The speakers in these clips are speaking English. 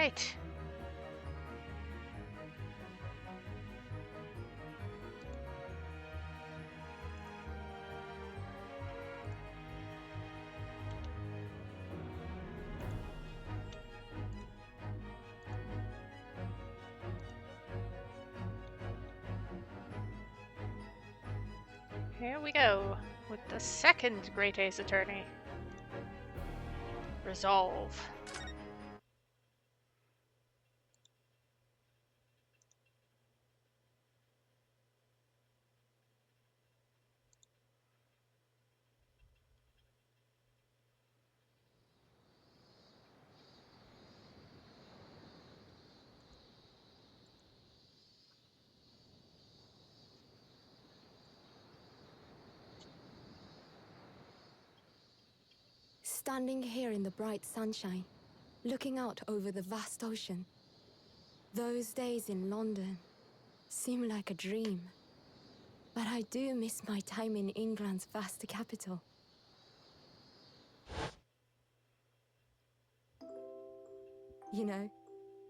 Right. Here we go, with the second Great Ace Attorney. Resolve. Standing here in the bright sunshine, looking out over the vast ocean. Those days in London seem like a dream. But I do miss my time in England's vast capital. You know,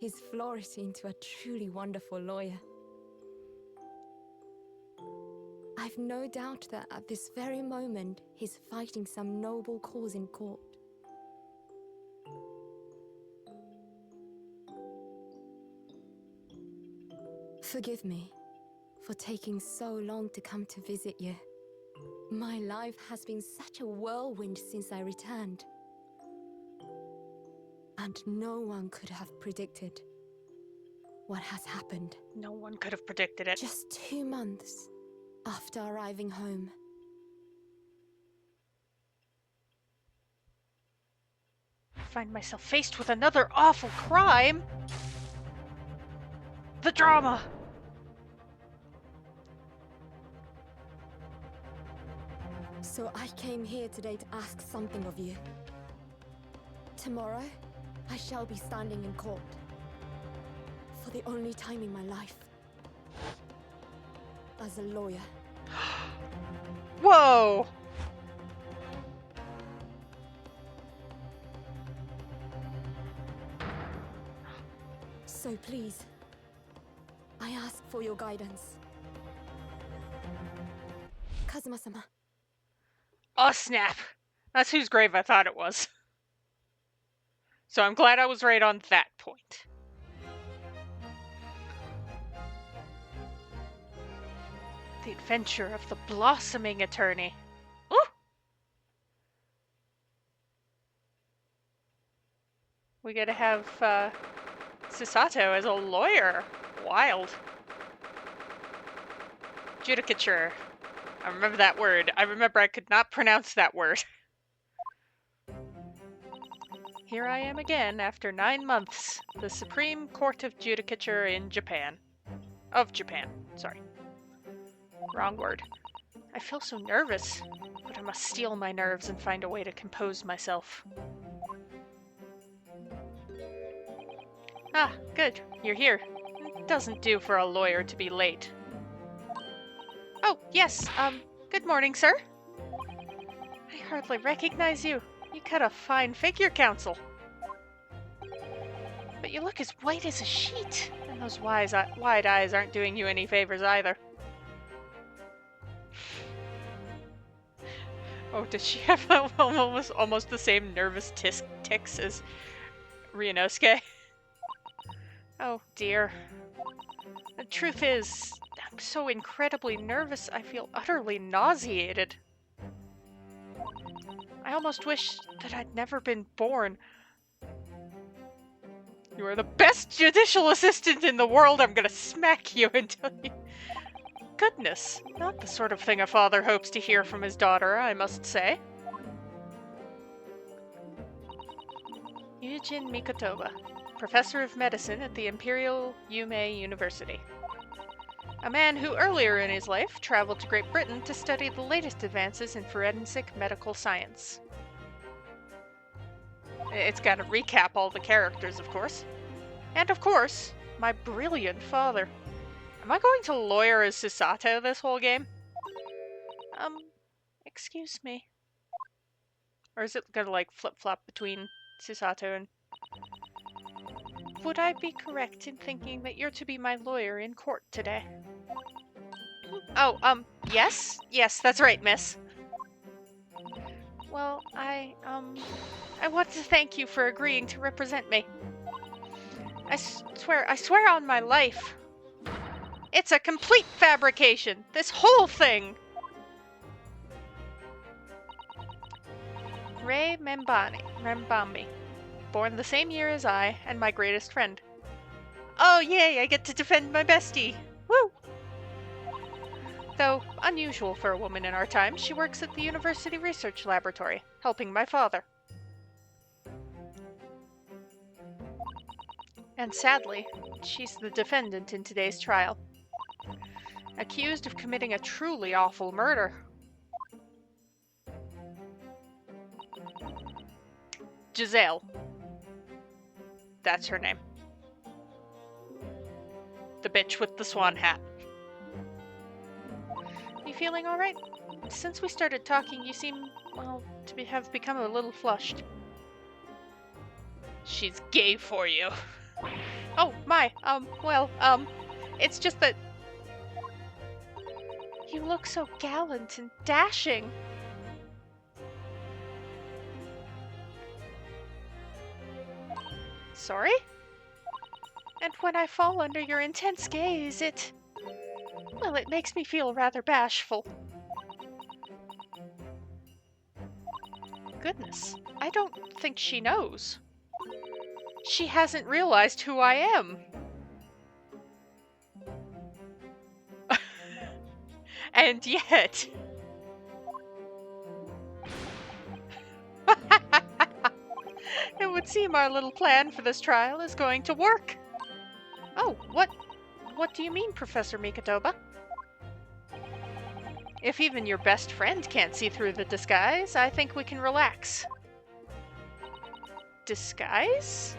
he's flourished into a truly wonderful lawyer. I've no doubt that at this very moment, he's fighting some noble cause in court. Forgive me for taking so long to come to visit you. My life has been such a whirlwind since I returned. And no one could have predicted what has happened. No one could have predicted it. Just 2 months after arriving home. I find myself faced with another awful crime. The drama. So I came here today to ask something of you. Tomorrow, I shall be standing in court. For the only time in my life. As a lawyer. Whoa! So please, I ask for your guidance. Kazuma-sama. Oh, snap. That's whose grave I thought it was. So I'm glad I was right on that point. The adventure of the blossoming attorney. Ooh! We gotta have Susato as a lawyer. Wild. Judicature. I remember that word. I remember I could not pronounce that word. Here I am again after 9 months. The Supreme Court of Judicature in Japan. Of Japan, sorry. Wrong word. I feel so nervous, but I must steel my nerves and find a way to compose myself. Ah, good. You're here. It doesn't do for a lawyer to be late. Oh, yes, good morning, sir. I hardly recognize you. You cut a fine figure, Counsel. But you look as white as a sheet, and those wide eyes aren't doing you any favors either. Oh, does she have almost the same nervous tics as Ryunosuke? Oh, dear. The truth is, I'm so incredibly nervous, I feel utterly nauseated. I almost wish that I'd never been born. You are the best judicial assistant in the world. I'm gonna smack you until you... Goodness, not the sort of thing a father hopes to hear from his daughter, I must say. Yujin Mikotoba, professor of medicine at the Imperial Yume University. A man who earlier in his life traveled to Great Britain to study the latest advances in forensic medical science. It's got to recap all the characters, of course. And of course, my brilliant father. Am I going to lawyer as Susato this whole game? Excuse me. Or is it gonna like flip-flop between Susato and would I be correct in thinking that you're to be my lawyer in court today? Oh, yes? Yes, that's right, miss. Well, I want to thank you for agreeing to represent me. I swear on my life. It's a complete fabrication, this whole thing. Ray Membambi, born the same year as I, and my greatest friend. Oh yay, I get to defend my bestie! Woo! Though unusual for a woman in our time, she works at the University Research Laboratory, helping my father. And sadly, she's the defendant in today's trial, accused of committing a truly awful murder. Giselle. That's her name. The bitch with the swan hat. You feeling alright? Since we started talking, you seem, well, to have become a little flushed. She's gay for you. Oh, my, it's just that you look so gallant and dashing. Sorry? And when I fall under your intense gaze, it makes me feel rather bashful. Goodness, I don't think she knows. She hasn't realized who I am. And yet... It would seem our little plan for this trial is going to work. Oh, what do you mean, Professor Mikotoba? If even your best friend can't see through the disguise, I think we can relax. Disguise?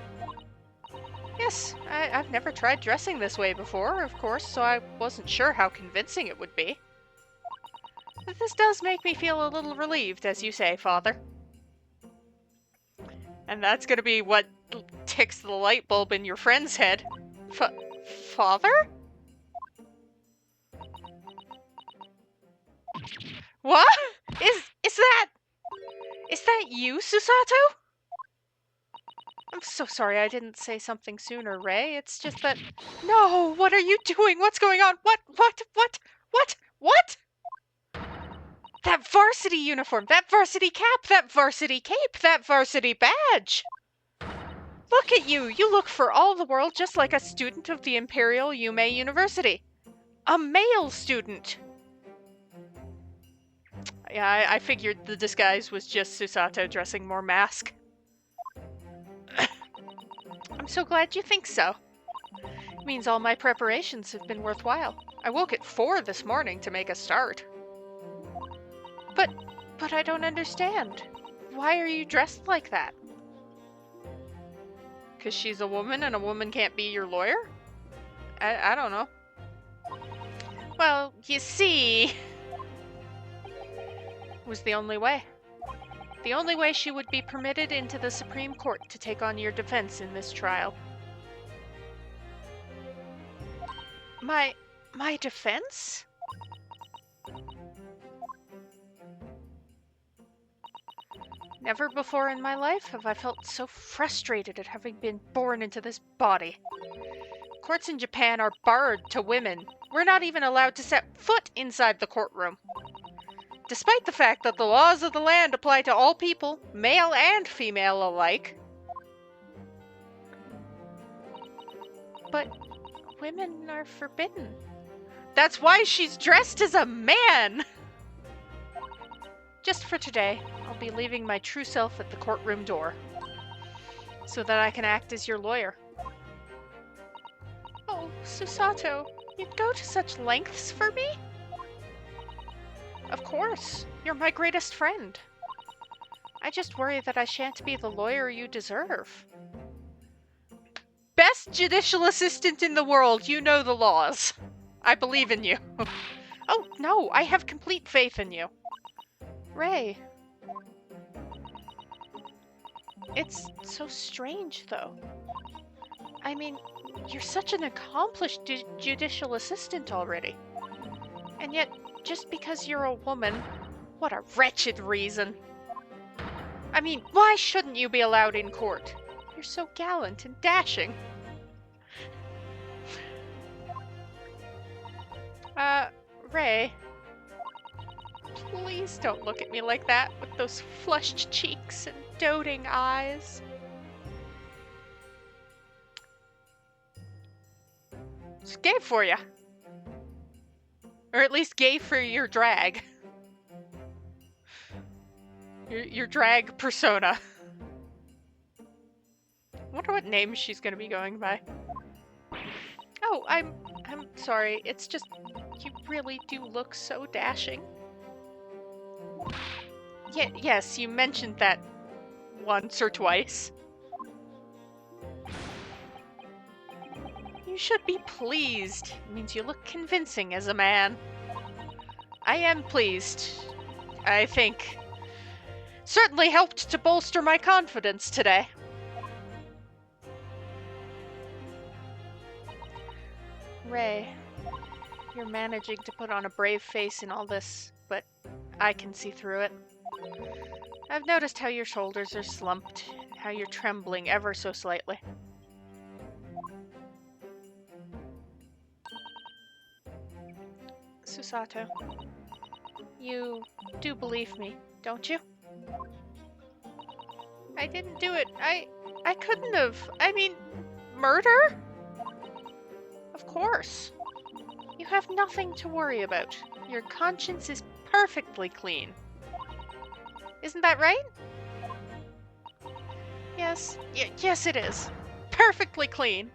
Yes, I've never tried dressing this way before, of course, so I wasn't sure how convincing it would be. But this does make me feel a little relieved, as you say, Father. And that's gonna be what ticks the light bulb in your friend's head. Father? What? Is that you, Susato? I'm so sorry I didn't say something sooner, Ray. It's just that... No! What are you doing? What's going on? What? That varsity uniform! That varsity cap! That varsity cape! That varsity badge! Look at you! You look for all the world just like a student of the Imperial Yume University. A male student! Yeah, I figured the disguise was just Susato dressing more mask. I'm so glad you think so. It means all my preparations have been worthwhile. I woke at 4 this morning to make a start. But I don't understand. Why are you dressed like that? 'Cause she's a woman and a woman can't be your lawyer? I don't know. Well, you see... was the only way. The only way she would be permitted into the Supreme Court to take on your defense in this trial. My defense? Never before in my life have I felt so frustrated at having been born into this body. Courts in Japan are barred to women. We're not even allowed to set foot inside the courtroom. Despite the fact that the laws of the land apply to all people, male and female alike. But women are forbidden. That's why she's dressed as a man! Just for today, I'll be leaving my true self at the courtroom door, so that I can act as your lawyer. Oh, Susato, you'd go to such lengths for me? Of course, you're my greatest friend. I just worry that I shan't be the lawyer you deserve. Best judicial assistant in the world, you know the laws. I believe in you. Oh, no, I have complete faith in you. Ray. It's so strange, though. I mean, you're such an accomplished judicial assistant already. And yet, just because you're a woman, what a wretched reason. I mean, why shouldn't you be allowed in court? You're so gallant and dashing. Ray, please don't look at me like that with those flushed cheeks and doting eyes. It's gay for you. Or at least gay for your drag. Your drag persona. I wonder what name she's gonna be going by. Oh, I'm sorry. It's just, you really do look so dashing. Yes, you mentioned that once or twice. You should be pleased. It means you look convincing as a man. I am pleased. I think certainly helped to bolster my confidence today. Ray, you're managing to put on a brave face in all this, but I can see through it. I've noticed how your shoulders are slumped, how you're trembling ever so slightly. Susato, you do believe me, don't you? I didn't do it. I couldn't have. I mean, murder? Of course. You have nothing to worry about. Your conscience is perfectly clean. Isn't that right? Yes. Yes, it is. Perfectly clean.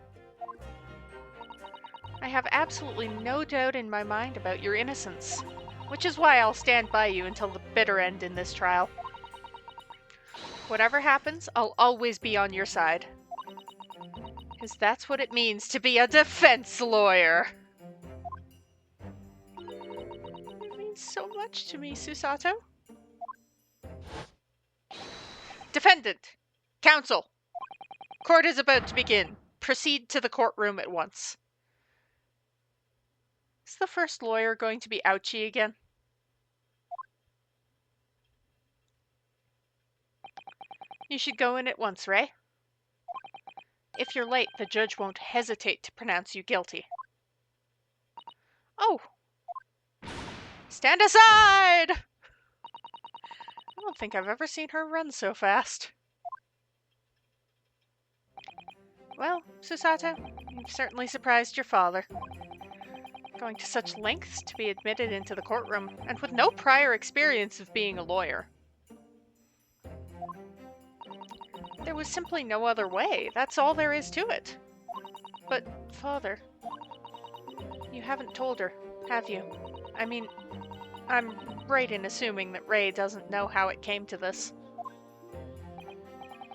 I have absolutely no doubt in my mind about your innocence, which is why I'll stand by you until the bitter end in this trial. Whatever happens, I'll always be on your side. Because that's what it means to be a defense lawyer. It means so much to me, Susato. Defendant! Counsel! Court is about to begin. Proceed to the courtroom at once. Is the first lawyer going to be ouchy again? You should go in at once, Ray. If you're late, the judge won't hesitate to pronounce you guilty. Oh! Stand aside! I don't think I've ever seen her run so fast. Well, Susato, you've certainly surprised your father. Going to such lengths to be admitted into the courtroom, and with no prior experience of being a lawyer. There was simply no other way. That's all there is to it. But, Father, you haven't told her, have you? I mean, I'm right in assuming that Ray doesn't know how it came to this.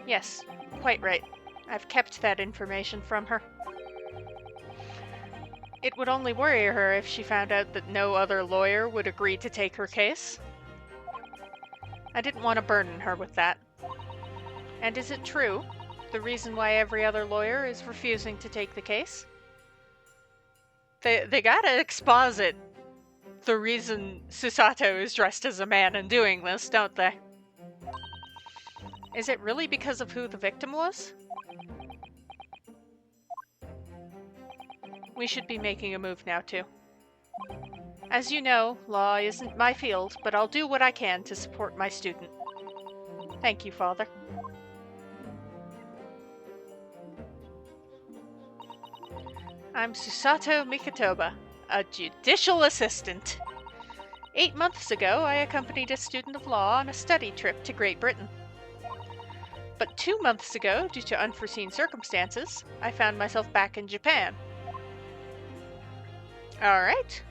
Yes, quite right. I've kept that information from her. It would only worry her if she found out that no other lawyer would agree to take her case. I didn't want to burden her with that. And is it true, the reason why every other lawyer is refusing to take the case? They gotta exposit the reason Susato is dressed as a man and doing this, don't they? Is it really because of who the victim was? We should be making a move now, too. As you know, law isn't my field, but I'll do what I can to support my student. Thank you, Father. I'm Susato Mikitoba, a judicial assistant. 8 months ago, I accompanied a student of law on a study trip to Great Britain. But 2 months ago, due to unforeseen circumstances, I found myself back in Japan. Alright.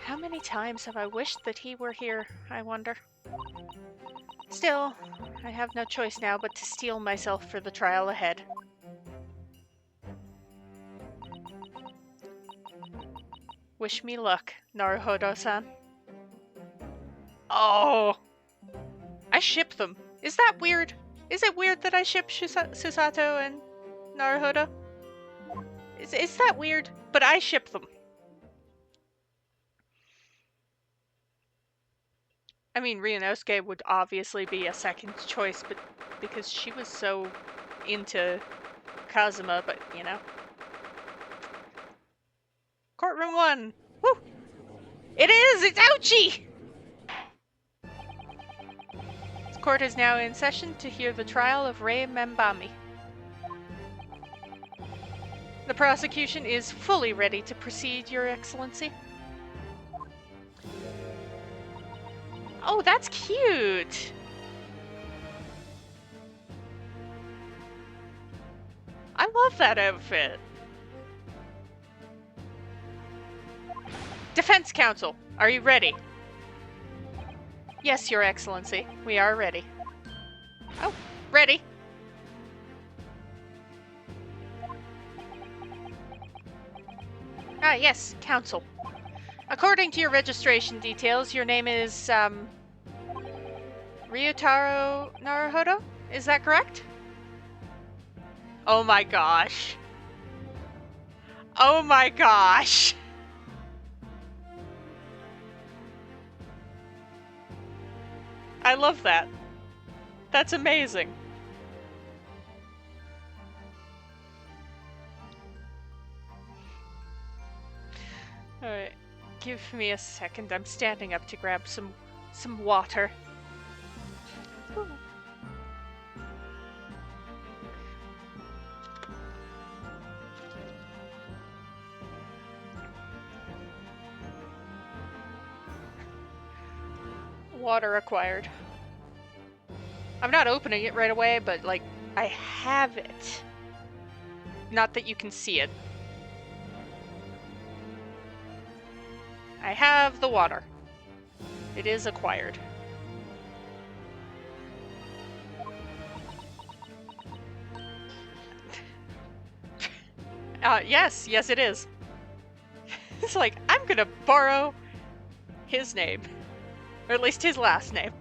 How many times have I wished that he were here, I wonder? Still, I have no choice now but to steel myself for the trial ahead. Wish me luck, Naruhodo-san. Oh! I ship them. Is that weird? Is it weird that I ship Susato and Naruhodo? Is that weird? But I ship them. I mean, Ryunosuke would obviously be a second choice, but because she was so into Kazuma, but you know. Courtroom 1! Woo! It is! It's Ouchie! This court is now in session to hear the trial of Rei Membami. The prosecution is fully ready to proceed, Your Excellency. Oh, that's cute! I love that outfit. Defense Counsel, are you ready? Yes, Your Excellency, we are ready. Oh, ready. Ah, yes, Counsel. According to your registration details, your name is, Ryutaro Naruhodo? Is that correct? Oh my gosh. Oh my gosh. I love that. That's amazing. Alright, give me a second. I'm standing up to grab some water. Ooh. Water acquired. I'm not opening it right away, but like, I have it. Not that you can see it. I have the water. It is acquired. Yes, it is. It's like, I'm gonna borrow his name. Or at least his last name.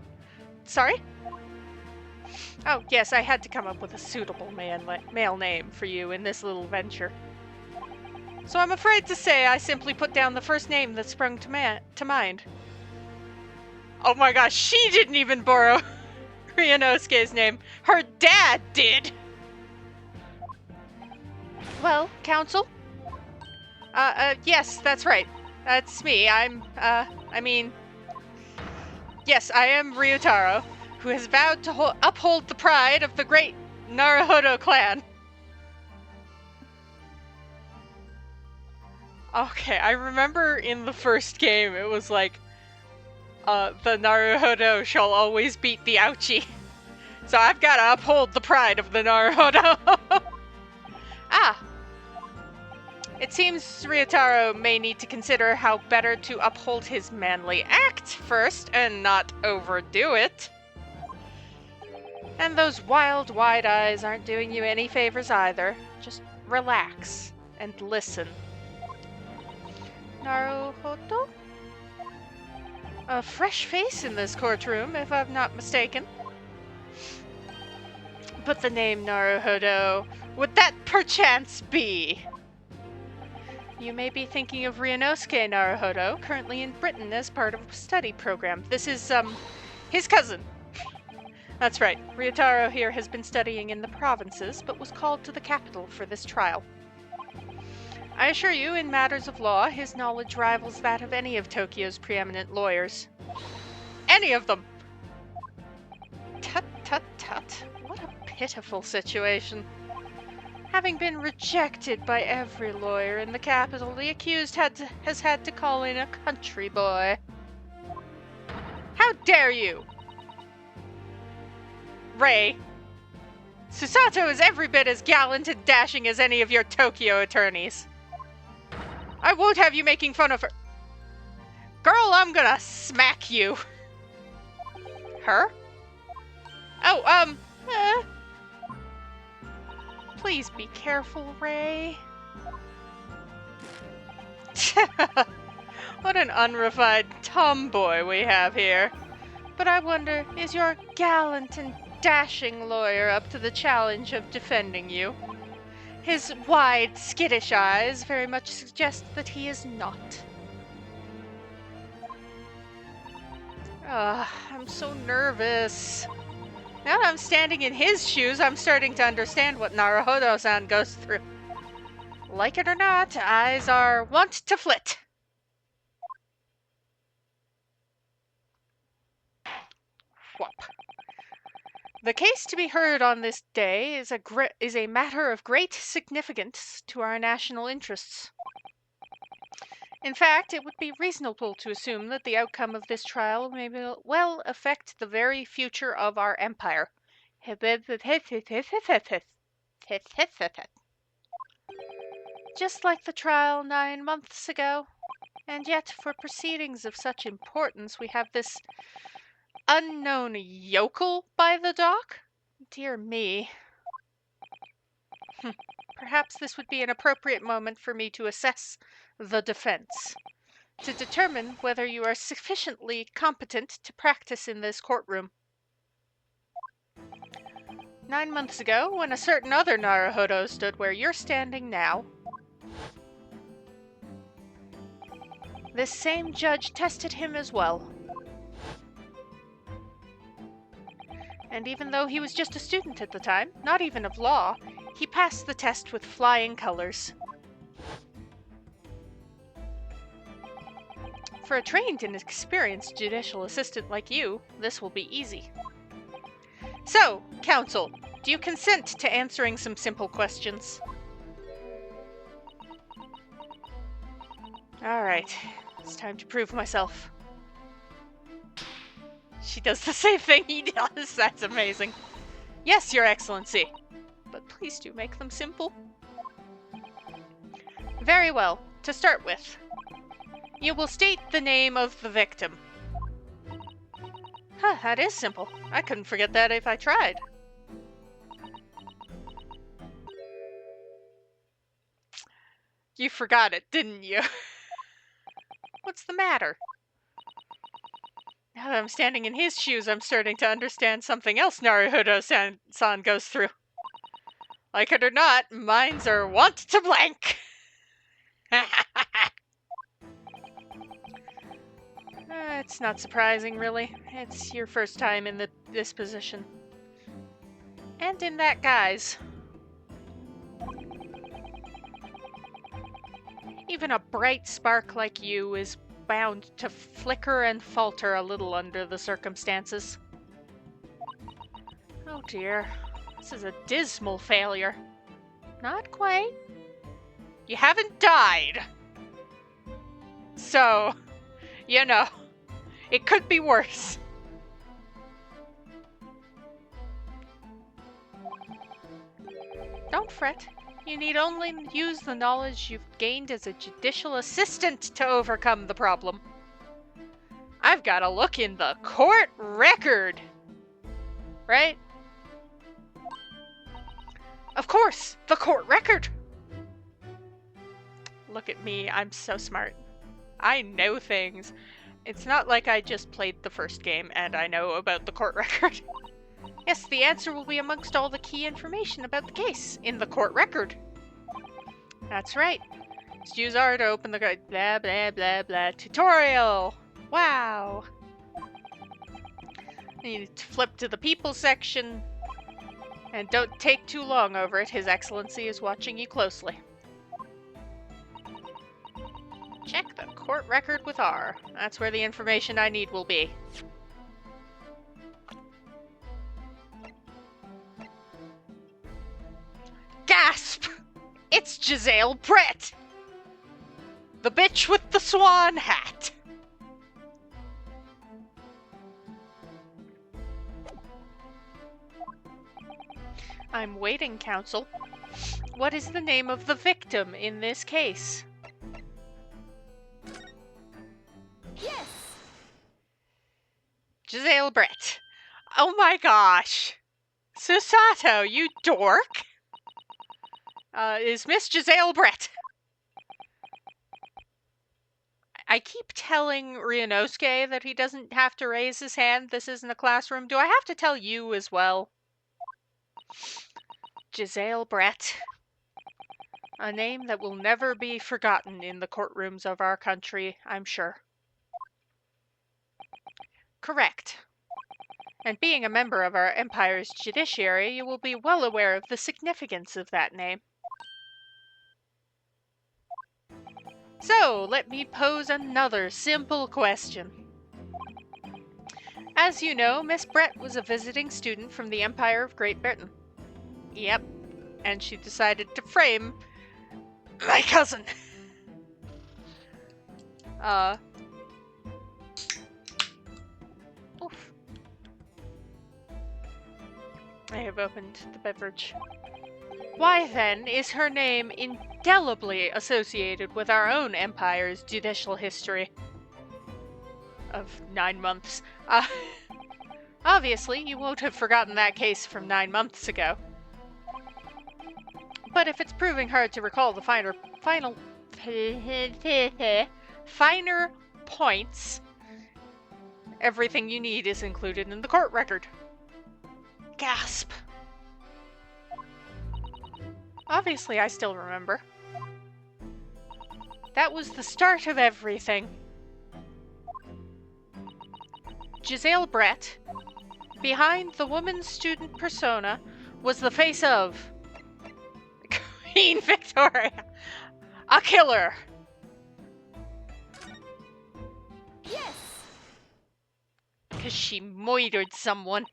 Sorry? Oh, yes, I had to come up with a suitable male name for you in this little venture. So I'm afraid to say I simply put down the first name that sprung to mind. Oh my gosh, she didn't even borrow Ryunosuke's name. Her dad did! Well, Counsel? Yes, that's right. That's me. Yes, I am Ryutaro, who has vowed to uphold the pride of the great Naruhodo clan. Okay, I remember in the first game it was like, the Naruhodo shall always beat the Ouchie. So I've gotta uphold the pride of the Naruhodo. Ah! It seems Ryutaro may need to consider how better to uphold his manly act first and not overdo it. And those wild, wide eyes aren't doing you any favors either. Just relax and listen. Naruhodo? A fresh face in this courtroom, if I'm not mistaken. But the name Naruhodo, would that perchance be? You may be thinking of Ryunosuke Naruhodo, currently in Britain as part of a study program. This is, his cousin. That's right, Ryutaro here has been studying in the provinces, but was called to the capital for this trial. I assure you, in matters of law, his knowledge rivals that of any of Tokyo's preeminent lawyers. Any of them! Tut, tut, tut. What a pitiful situation. Having been rejected by every lawyer in the capital, the accused has had to call in a country boy. How dare you! Rei, Susato is every bit as gallant and dashing as any of your Tokyo attorneys. I won't have you making fun of her. Girl, I'm gonna smack you. Her? Oh, Please be careful, Rei. What an unrefined tomboy we have here. But I wonder, is your gallant and dashing lawyer up to the challenge of defending you? His wide, skittish eyes very much suggest that he is not. I'm so nervous. Now that I'm standing in his shoes, I'm starting to understand what Naruhodo-san goes through. Like it or not, eyes are wont to flit. Whoop. The case to be heard on this day is a matter of great significance to our national interests. In fact, it would be reasonable to assume that the outcome of this trial may well affect the very future of our empire. Just like the trial 9 months ago. And yet, for proceedings of such importance, we have this unknown yokel by the dock? Dear me. Perhaps this would be an appropriate moment for me to assess the defense, to determine whether you are sufficiently competent to practice in this courtroom. 9 months ago, when a certain other Naruhodo stood where you're standing now, this same judge tested him as well. And even though he was just a student at the time, not even of law, he passed the test with flying colors. For a trained and experienced judicial assistant like you, this will be easy. So, counsel, do you consent to answering some simple questions? All right, it's time to prove myself. She does the same thing he does. That's amazing. Yes, Your Excellency. But please do make them simple. Very well. To start with, you will state the name of the victim. Huh, that is simple. I couldn't forget that if I tried. You forgot it, didn't you? What's the matter? Now that I'm standing in his shoes, I'm starting to understand something else Naruhodo-san goes through. Like it or not, minds are wont to blank. It's not surprising, really. It's your first time in this position. And in that guise. Even a bright spark like you is bound to flicker and falter a little under the circumstances. Oh dear, this is a dismal failure. Not quite. You haven't died. So, you know, it could be worse. Don't fret. You need only use the knowledge you've gained as a judicial assistant to overcome the problem. I've got to look in the court record. Right? Of course, the court record. Look at me, I'm so smart. I know things. It's not like I just played the first game and I know about the court record. Yes, the answer will be amongst all the key information about the case in the court record. That's right. Just use R to open the blah blah blah blah tutorial. Wow. You need to flip to the people section. And don't take too long over it. His Excellency is watching you closely. Check the court record with R. That's where the information I need will be. Gasp! It's Giselle Brett! The bitch with the swan hat! I'm waiting, counsel. What is the name of the victim in this case? Yes! Giselle Brett. Oh my gosh! Susato, you dork! Is Miss Giselle Brett. I keep telling Ryunosuke that he doesn't have to raise his hand. This isn't a classroom. Do I have to tell you as well? Giselle Brett. A name that will never be forgotten in the courtrooms of our country, I'm sure. Correct. And being a member of our empire's judiciary, you will be well aware of the significance of that name. So, let me pose another simple question. As you know, Miss Brett was a visiting student from the Empire of Great Britain. Yep, and she decided to frame my cousin. Oof. I have opened the beverage. Why then is her name indelibly associated with our own empire's judicial history of 9 months? Obviously, you won't have forgotten that case from 9 months ago. But if it's proving hard to recall the finer points, everything you need is included in the court record. Gasp. Obviously, I still remember. That was the start of everything. Giselle Brett, behind the woman student persona, was the face of Queen Victoria, a killer. Yes! Because she murdered someone.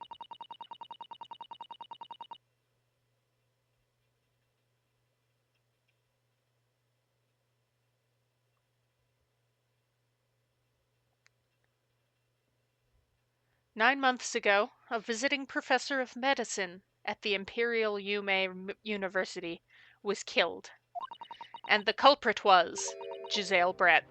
"9 months ago, a visiting professor of medicine at the Imperial University was killed. And the culprit was Giselle Brett.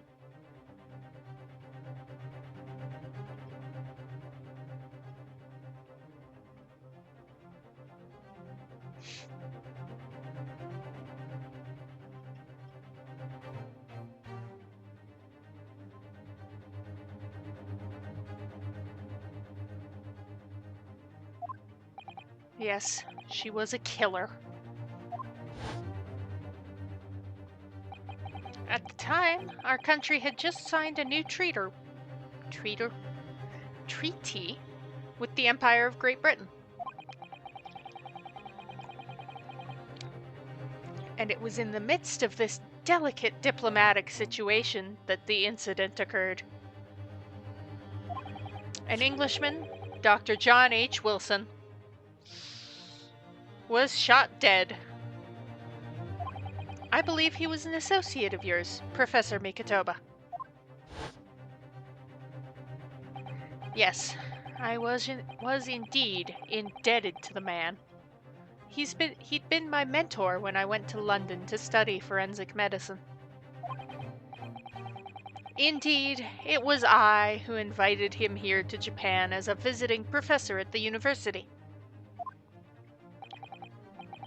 Yes, she was a killer. At the time, our country had just signed a new treaty with the Empire of Great Britain. And it was in the midst of this delicate diplomatic situation that the incident occurred. An Englishman, Dr. John H. Wilson, was shot dead. I believe he was an associate of yours, Professor Mikitoba. Yes, I was indeed indebted to the man. He'd been my mentor when I went to London to study forensic medicine. Indeed, it was I who invited him here to Japan as a visiting professor at the university.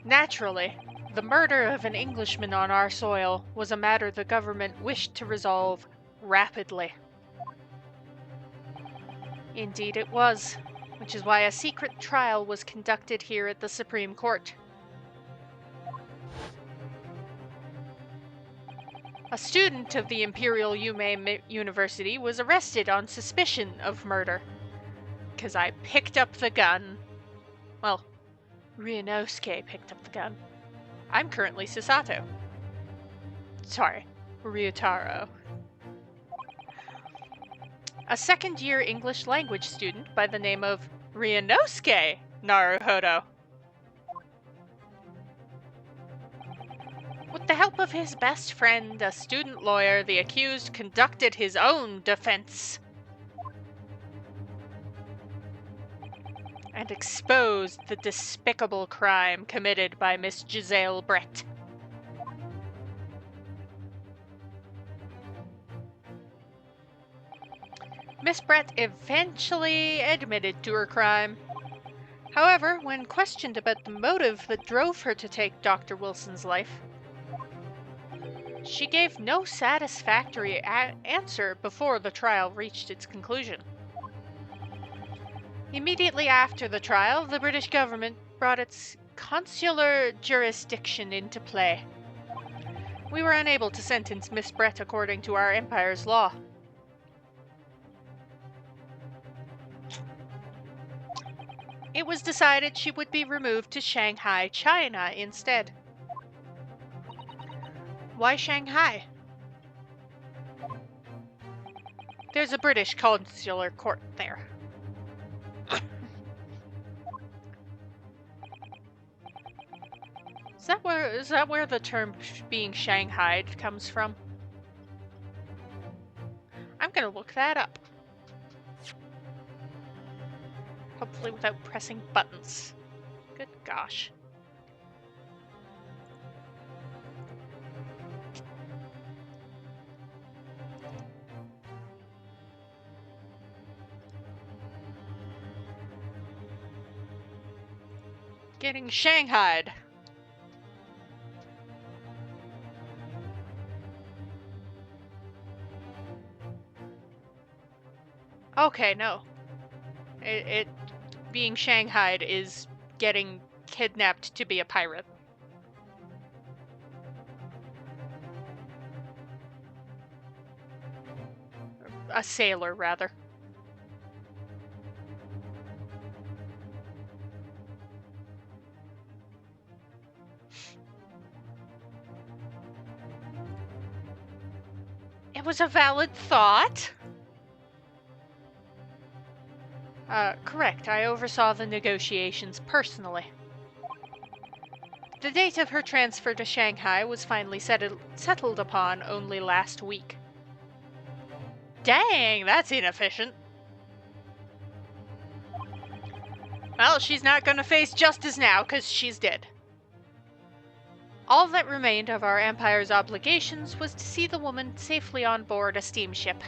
Naturally, the murder of an Englishman on our soil was a matter the government wished to resolve rapidly. Indeed it was, which is why a secret trial was conducted here at the Supreme Court. A student of the Imperial University was arrested on suspicion of murder. 'Cause I picked up the gun. Well, Ryunosuke picked up the gun. I'm currently Susato. Sorry, Ryutaro. A second-year English language student by the name of Ryunosuke Naruhodo. With the help of his best friend, a student lawyer, the accused conducted his own defense and exposed the despicable crime committed by Miss Giselle Brett. Miss Brett eventually admitted to her crime. However, when questioned about the motive that drove her to take Dr. Wilson's life, she gave no satisfactory answer before the trial reached its conclusion. Immediately after the trial, the British government brought its consular jurisdiction into play. We were unable to sentence Miss Brett according to our Empire's law. It was decided she would be removed to Shanghai, China instead. Why Shanghai? There's a British consular court there. Is that where the term being shanghaied comes from? I'm gonna look that up. Hopefully without pressing buttons. Good gosh. Getting shanghaied. Okay, no. It being shanghaied is getting kidnapped to be a pirate. A sailor, rather. It was a valid thought. Correct. I oversaw the negotiations personally. The date of her transfer to Shanghai was finally settled upon only last week. Dang, that's inefficient. Well, she's not gonna face justice now, because she's dead. All that remained of our Empire's obligations was to see the woman safely on board a steamship.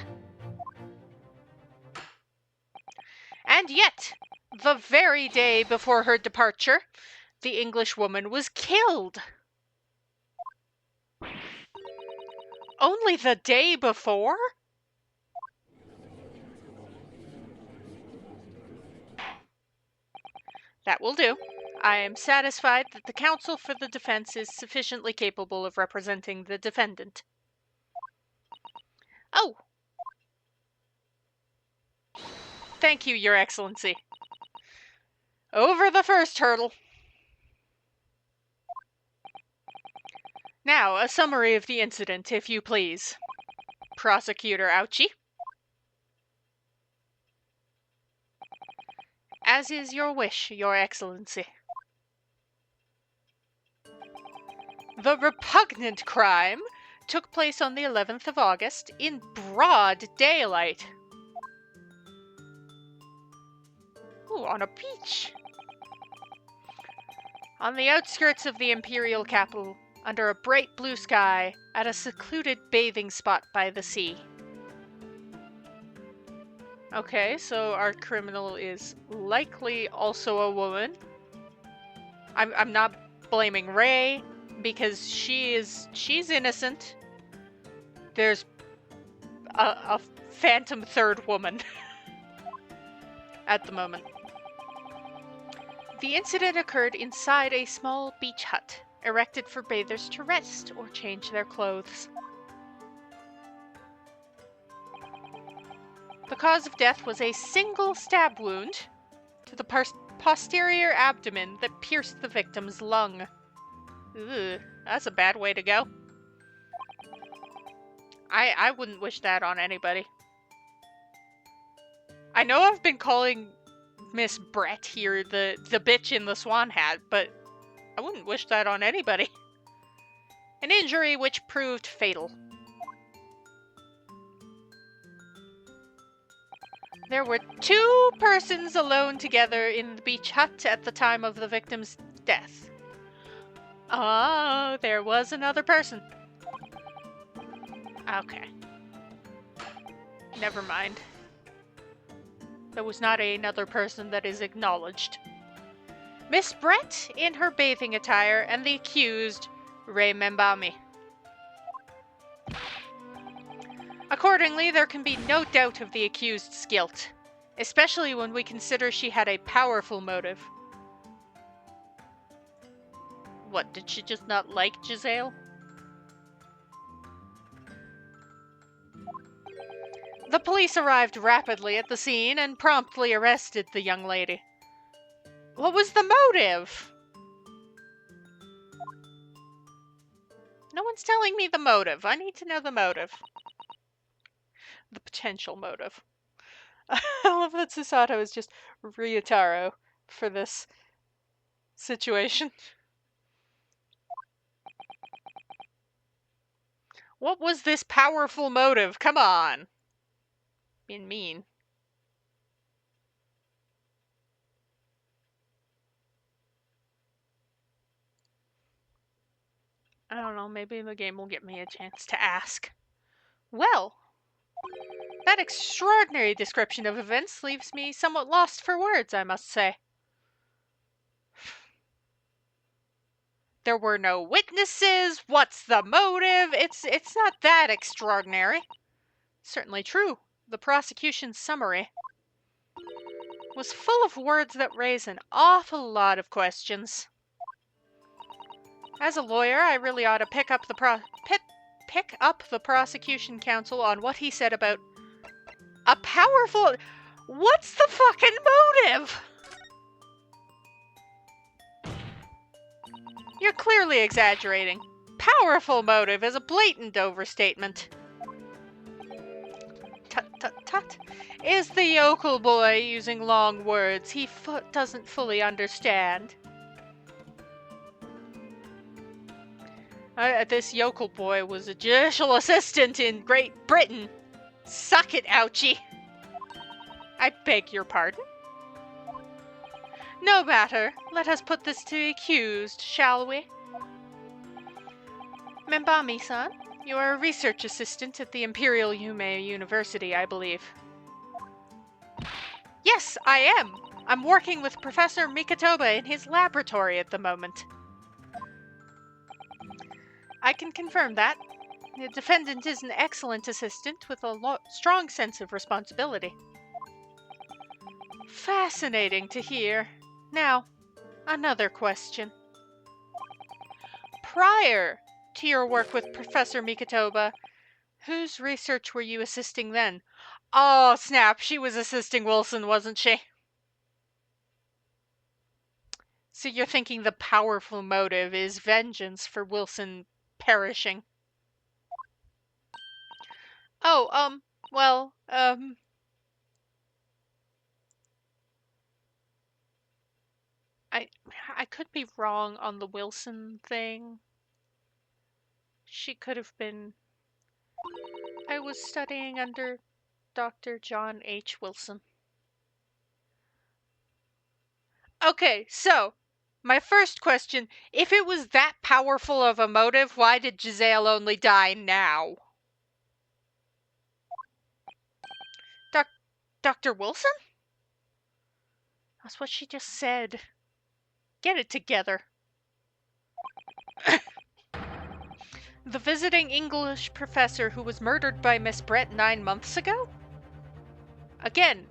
And yet, the very day before her departure, the English woman was killed. Only the day before? That will do. I am satisfied that the counsel for the defense is sufficiently capable of representing the defendant. Oh! Thank you, Your Excellency. Over the first hurdle. Now, a summary of the incident, if you please. Prosecutor Ouchie. As is your wish, Your Excellency. The repugnant crime took place on the 11th of August in broad daylight. Ooh, on a beach. On the outskirts of the imperial capital, under a bright blue sky, at a secluded bathing spot by the sea. Okay, so our criminal is likely also a woman. I'm not blaming Ray, because she's innocent. There's a phantom third woman at the moment. The incident occurred inside a small beach hut, erected for bathers to rest or change their clothes. The cause of death was a single stab wound to the posterior abdomen that pierced the victim's lung. Ugh, that's a bad way to go. I wouldn't wish that on anybody. I know I've been calling Miss Brett here the bitch in the swan hat, but I wouldn't wish that on anybody. An injury which proved fatal. There were 2 persons alone together in the beach hut at the time of the victim's death. Oh, there was another person. Okay. Never mind. There was not another person that is acknowledged. Miss Brett in her bathing attire and the accused, Ray Membami. Accordingly, there can be no doubt of the accused's guilt, especially when we consider she had a powerful motive. What, did she just not like Giselle? The police arrived rapidly at the scene and promptly arrested the young lady. What was the motive? No one's telling me the motive. I need to know the motive. The potential motive. I love that Susato is just Ryutaro for this situation. What was this powerful motive? Come on. Being mean. I don't know, maybe the game will give me a chance to ask. Well, that extraordinary description of events leaves me somewhat lost for words, I must say. There were no witnesses. What's the motive? It's not that extraordinary. Certainly true. The prosecution's summary was full of words that raise an awful lot of questions. As a lawyer, I really ought to pick up the prosecution counsel on what he said about a powerful... What's the fucking motive? You're clearly exaggerating. Powerful motive is a blatant overstatement. Tut, tut, tut. Is the yokel boy using long words he doesn't fully understand? This yokel boy was a judicial assistant in Great Britain. Suck it, Ouchie. I beg your pardon? No matter. Let us put this to the accused, shall we? Membami-san, you are a research assistant at the Imperial Yume University, I believe. Yes, I am. I'm working with Professor Mikitoba in his laboratory at the moment. I can confirm that. The defendant is an excellent assistant with a strong sense of responsibility. Fascinating to hear. Now, another question. Prior to your work with Professor Mikitoba, whose research were you assisting then? Oh, snap, she was assisting Wilson, wasn't she? So you're thinking the powerful motive is vengeance for Wilson perishing. Oh, well, I could be wrong on the Wilson thing. She could have been... I was studying under Dr. John H. Wilson. Okay, so, my first question, if it was that powerful of a motive, why did Giselle only die now? Dr. Wilson? That's what she just said. Get it together. The visiting English professor who was murdered by Miss Brett 9 months ago? Again,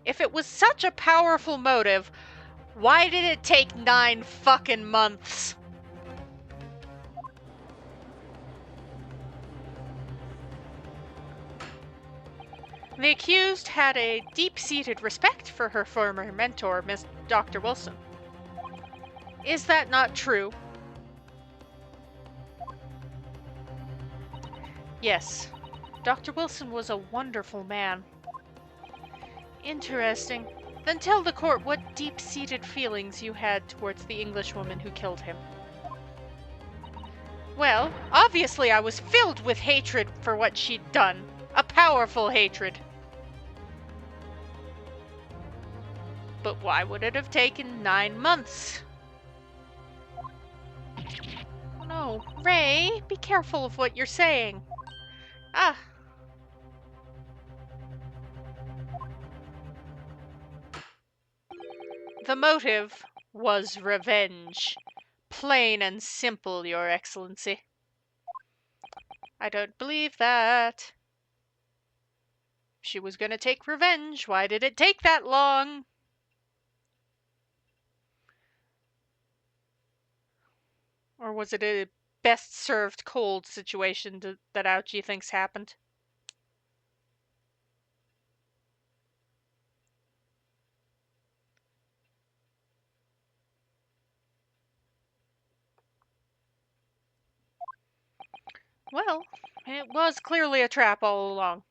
if it was such a powerful motive, why did it take 9 fucking months? The accused had a deep-seated respect for her former mentor, Miss Dr. Wilson. Is that not true? Yes. Dr. Wilson was a wonderful man. Interesting. Then tell the court what deep-seated feelings you had towards the Englishwoman who killed him. Well, obviously I was filled with hatred for what she'd done. A powerful hatred. But why would it have taken 9 months? Oh no, Ray, be careful of what you're saying. Ah. The motive was revenge. Plain and simple, Your Excellency. I don't believe that. She was gonna take revenge. Why did it take that long? Or was it a best served cold situation that Ouchie thinks happened? Well, it was clearly a trap all along.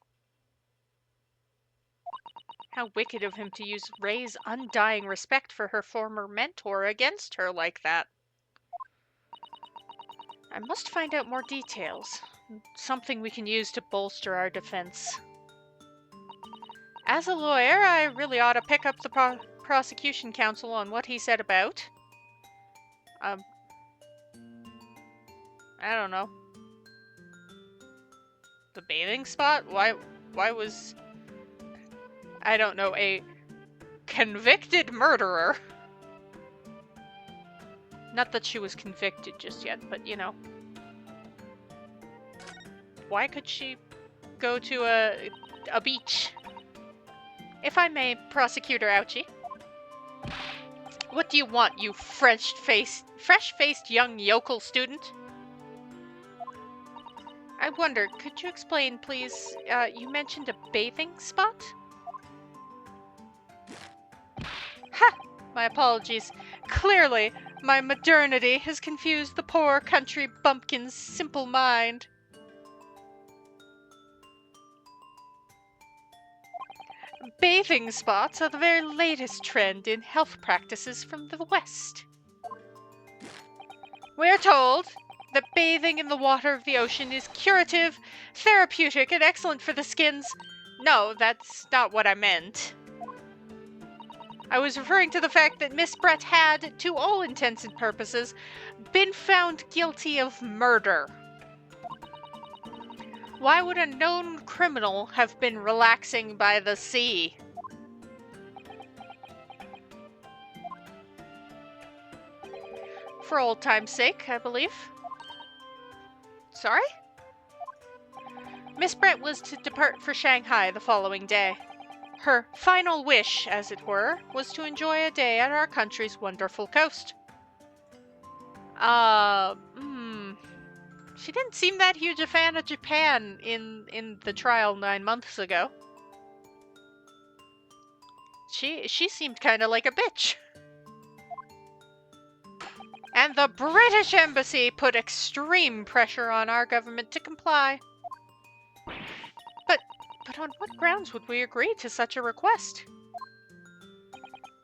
How wicked of him to use Ray's undying respect for her former mentor against her like that. I must find out more details. Something we can use to bolster our defense. As a lawyer, I really ought to pick up the prosecution counsel on what he said about... I don't know. The bathing spot? Why was... I don't know, a convicted murderer. Not that she was convicted just yet, but you know. Why could she go to a beach? If I may, Prosecutor Ouchie. What do you want, you fresh-faced young yokel student? I wonder, could you explain, please? You mentioned a bathing spot? Ha! My apologies. Clearly, my modernity has confused the poor country bumpkin's simple mind. Bathing spots are the very latest trend in health practices from the West. We're told that bathing in the water of the ocean is curative, therapeutic, and excellent for the skins. No, that's not what I meant. I was referring to the fact that Miss Brett had, to all intents and purposes, been found guilty of murder. Why would a known criminal have been relaxing by the sea? For old time's sake, I believe. Sorry? Miss Brett was to depart for Shanghai the following day. Her final wish, as it were, was to enjoy a day at our country's wonderful coast. She didn't seem that huge a fan of Japan in the trial 9 months ago. She seemed kind of like a bitch. And the British Embassy put extreme pressure on our government to comply. But on what grounds would we agree to such a request?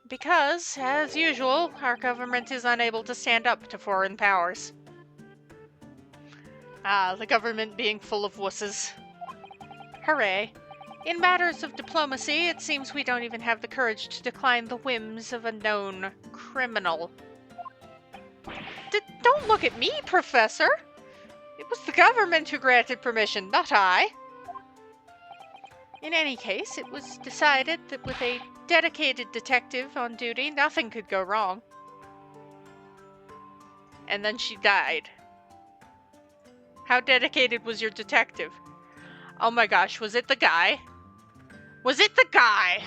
Because, as usual, our government is unable to stand up to foreign powers. The government being full of wusses. Hooray. In matters of diplomacy, it seems we don't even have the courage to decline the whims of a known criminal. Don't look at me, Professor! It was the government who granted permission, not I. In any case, it was decided that with a dedicated detective on duty, nothing could go wrong. And then she died. How dedicated was your detective? Oh my gosh, was it the guy? Was it the guy?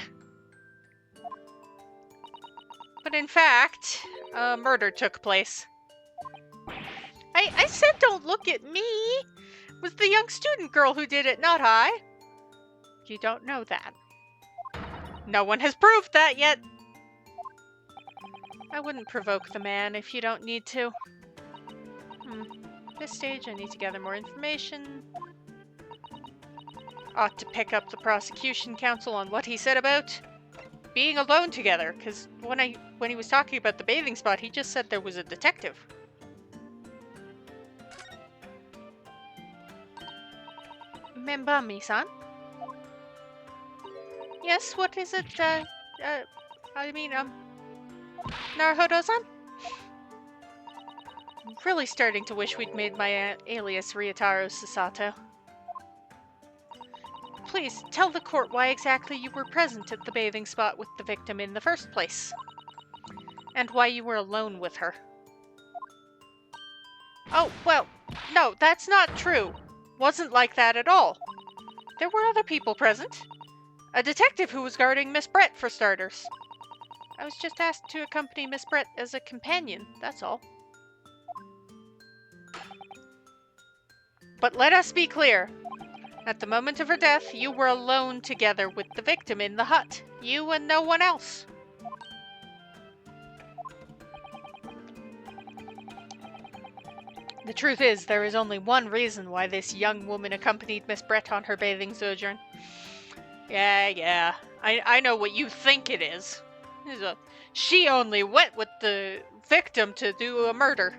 But in fact, a murder took place. I said don't look at me! It was the young student girl who did it, not I. You don't know that. No one has proved that yet. I wouldn't provoke the man if you don't need to. At this stage, I need to gather more information. Ought to pick up the prosecution counsel on what he said about being alone together, because when he was talking about the bathing spot, he just said there was a detective. Membami-san? Yes, what is it, Naruhodo-san? I'm really starting to wish we'd made my alias Ryotaro Sasato. Please, tell the court why exactly you were present at the bathing spot with the victim in the first place. And why you were alone with her. Oh, well, no, that's not true. Wasn't like that at all. There were other people present. A detective who was guarding Miss Brett, for starters. I was just asked to accompany Miss Brett as a companion, that's all. But let us be clear. At the moment of her death, you were alone together with the victim in the hut. You and no one else. The truth is, there is only one reason why this young woman accompanied Miss Brett on her bathing sojourn. Yeah, I know what you think it is. She only went with the victim to do a murder.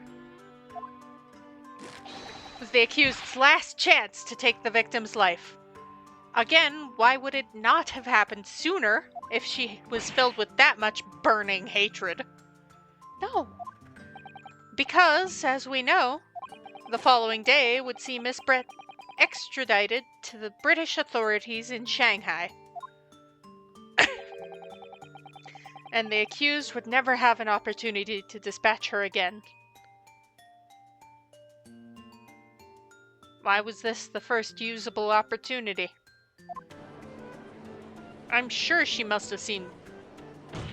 It was the accused's last chance to take the victim's life. Again, why would it not have happened sooner if she was filled with that much burning hatred? No. Because, as we know, the following day would see Miss Brett extradited to the British authorities in Shanghai. And the accused would never have an opportunity to dispatch her again. Why was this the first usable opportunity? I'm sure she must have seen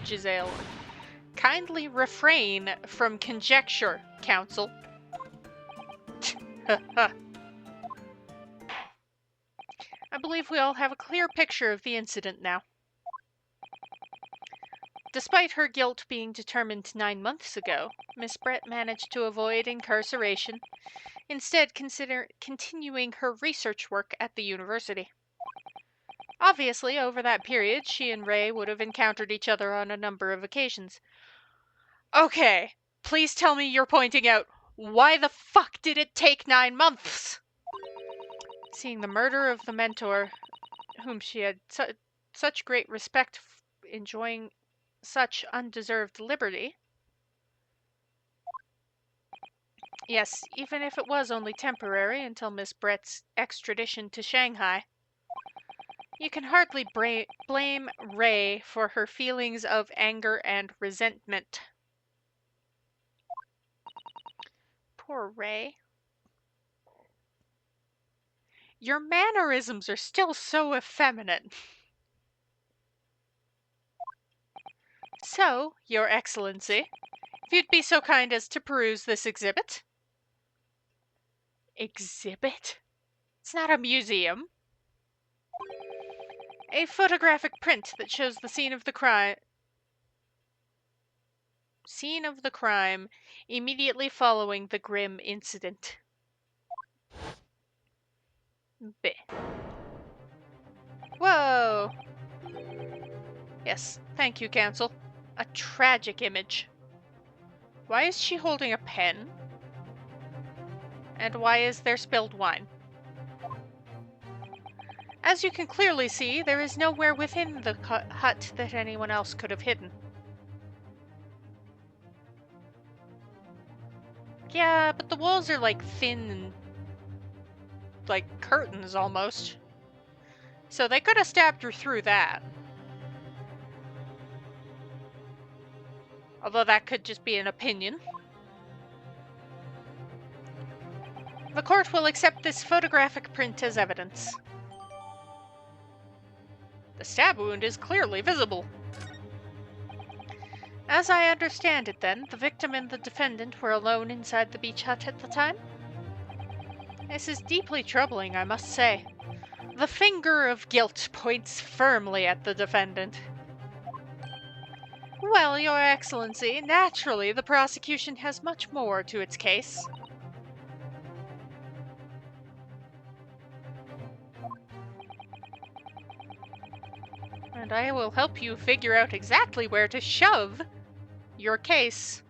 Giselle. Kindly refrain from conjecture, counsel. I believe we all have a clear picture of the incident now. Despite her guilt being determined 9 months ago, Miss Brett managed to avoid incarceration, instead continuing her research work at the university. Obviously, over that period, she and Ray would have encountered each other on a number of occasions. Okay, please tell me you're pointing out, why the fuck did it take 9 months? Seeing the murder of the mentor, whom she had such great respect, enjoying such undeserved liberty. Yes, even if it was only temporary until Miss Brett's extradition to Shanghai. You can hardly blame Ray for her feelings of anger and resentment. Poor Ray. Your mannerisms are still so effeminate. So, Your Excellency, if you'd be so kind as to peruse this exhibit. Exhibit? It's not a museum. A photographic print that shows the scene of the crime immediately following the grim incident. B. Whoa! Yes, thank you, Counsel. A tragic image. Why is she holding a pen? And why is there spilled wine? As you can clearly see, there is nowhere within the hut that anyone else could have hidden. Yeah, but the walls are like thin and like curtains almost. So they could have stabbed her through that. Although that could just be an opinion. The court will accept this photographic print as evidence. The stab wound is clearly visible. As I understand it then, the victim and the defendant were alone inside the beach hut at the time? This is deeply troubling, I must say. The finger of guilt points firmly at the defendant. Well, Your Excellency, naturally the prosecution has much more to its case. And I will help you figure out exactly where to shove your case.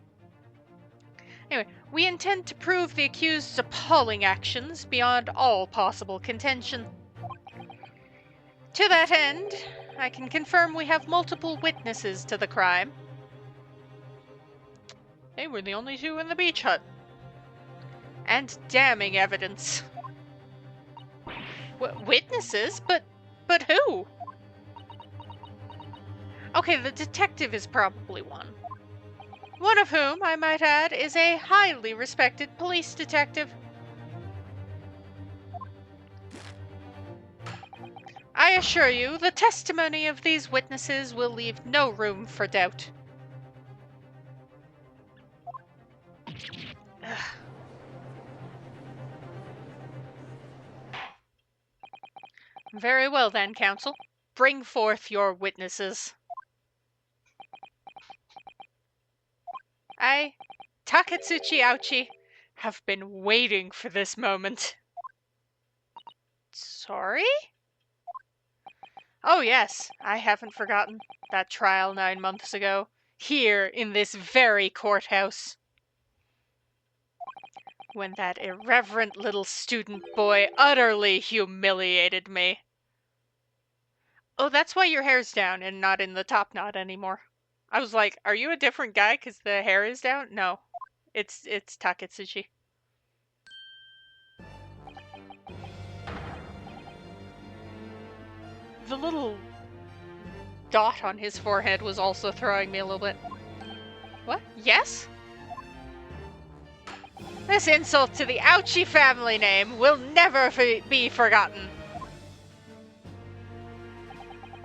Anyway, we intend to prove the accused's appalling actions beyond all possible contention. To that end, I can confirm we have multiple witnesses to the crime. They were the only two in the beach hut. And damning evidence. Witnesses? But who? Okay, the detective is probably one. One of whom, I might add, is a highly respected police detective. I assure you, the testimony of these witnesses will leave no room for doubt. Ugh. Very well then, Counsel. Bring forth your witnesses. I, Takatsuchi Ouchi, have been waiting for this moment. Sorry? Oh yes, I haven't forgotten that trial 9 months ago, here in this very courthouse. When that irreverent little student boy utterly humiliated me. Oh, that's why your hair's down and not in the top knot anymore. I was like, are you a different guy because the hair is down? No, it's Taketsuchi. The little dot on his forehead was also throwing me a little bit. What? Yes? This insult to the Ouchie family name will never be forgotten.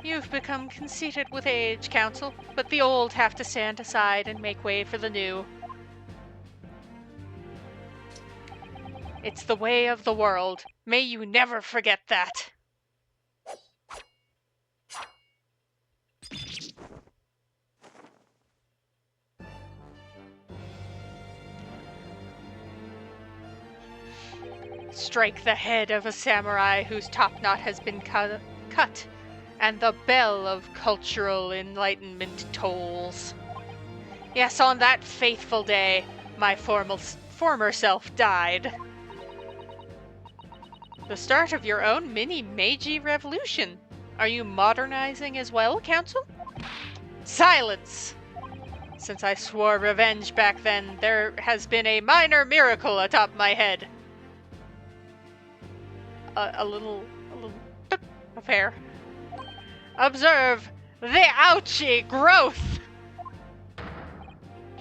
You've become conceited with age, Council, but the old have to stand aside and make way for the new. It's the way of the world. May you never forget that. Strike the head of a samurai whose top knot has been cut, and the bell of cultural enlightenment tolls. Yes, on that faithful day, my former self died. The start of your own mini Meiji revolution. Are you modernizing as well, Council? Silence! Since I swore revenge back then, there has been a minor miracle atop my head. A little affair. Observe the ouchie growth!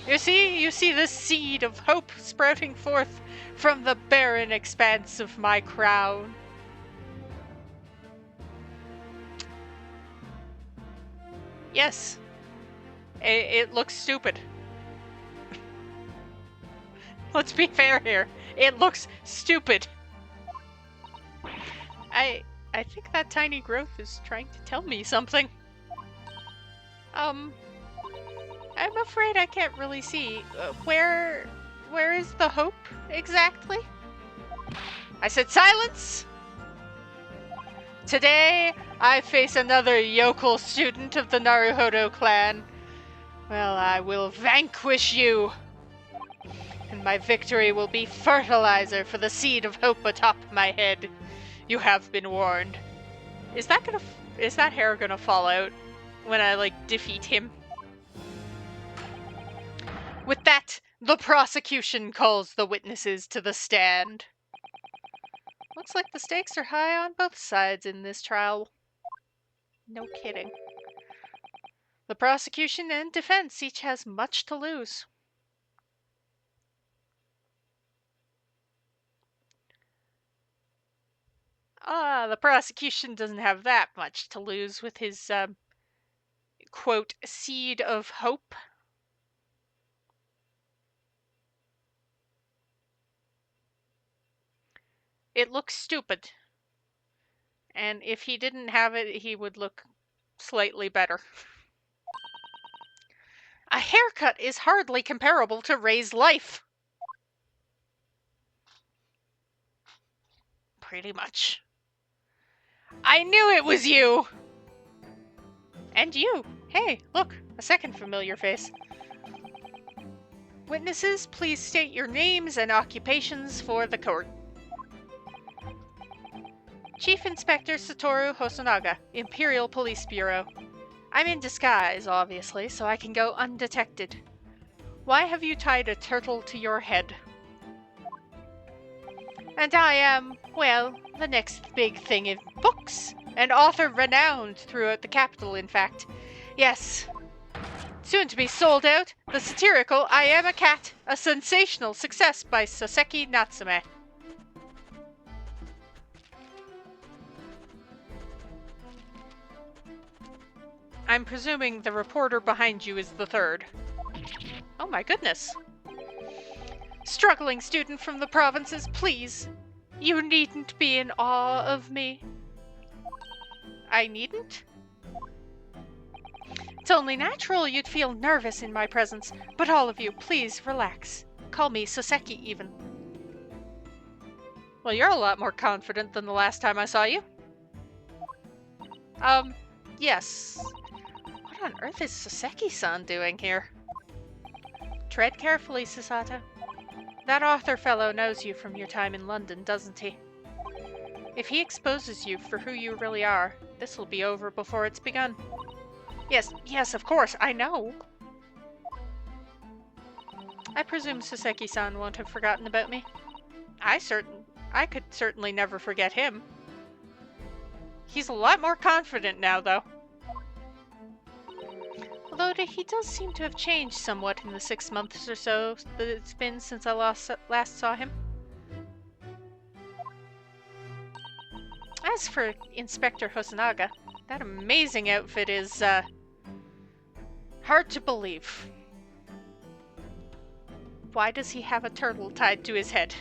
You see this seed of hope sprouting forth from the barren expanse of my crown. Yes, it looks stupid. Let's be fair here. It looks stupid. I think that tiny growth is trying to tell me something. I'm afraid I can't really see. Where is the hope exactly? I said silence! Today, I face another yokel student of the Naruhodo clan. Well, I will vanquish you. And my victory will be fertilizer for the seed of hope atop my head. You have been warned. Is that hair gonna fall out when I, defeat him? With that, the prosecution calls the witnesses to the stand. Looks like the stakes are high on both sides in this trial. No kidding. The prosecution and defense each has much to lose. The prosecution doesn't have that much to lose with his, quote, seed of hope. It looks stupid. And if he didn't have it, he would look slightly better. A haircut is hardly comparable to Ray's life. Pretty much. I knew it was you! And you. Hey, look, a second familiar face. Witnesses, please state your names and occupations for the court. Chief Inspector Satoru Hosonaga, Imperial Police Bureau. I'm in disguise, obviously, so I can go undetected. Why have you tied a turtle to your head? And I am, well, the next big thing in books. An author renowned throughout the capital, in fact. Yes. Soon to be sold out, the satirical I Am a Cat, a sensational success by Soseki Natsume. I'm presuming the reporter behind you is the third. Oh my goodness. Struggling student from the provinces, please. You needn't be in awe of me. I needn't? It's only natural you'd feel nervous in my presence, but all of you, please relax. Call me Soseki even. Well, you're a lot more confident than the last time I saw you. Yes. What on earth is Soseki-san doing here? Tread carefully, Susato. That author fellow knows you from your time in London, doesn't he? If he exposes you for who you really are, this will be over before it's begun. Yes, of course, I know. I presume Soseki-san won't have forgotten about me. I could certainly never forget him. He's a lot more confident now, though. Although he does seem to have changed somewhat in the 6 months or so that it's been since I last saw him. As for Inspector Hosonaga, that amazing outfit is, hard to believe. Why does he have a turtle tied to his head?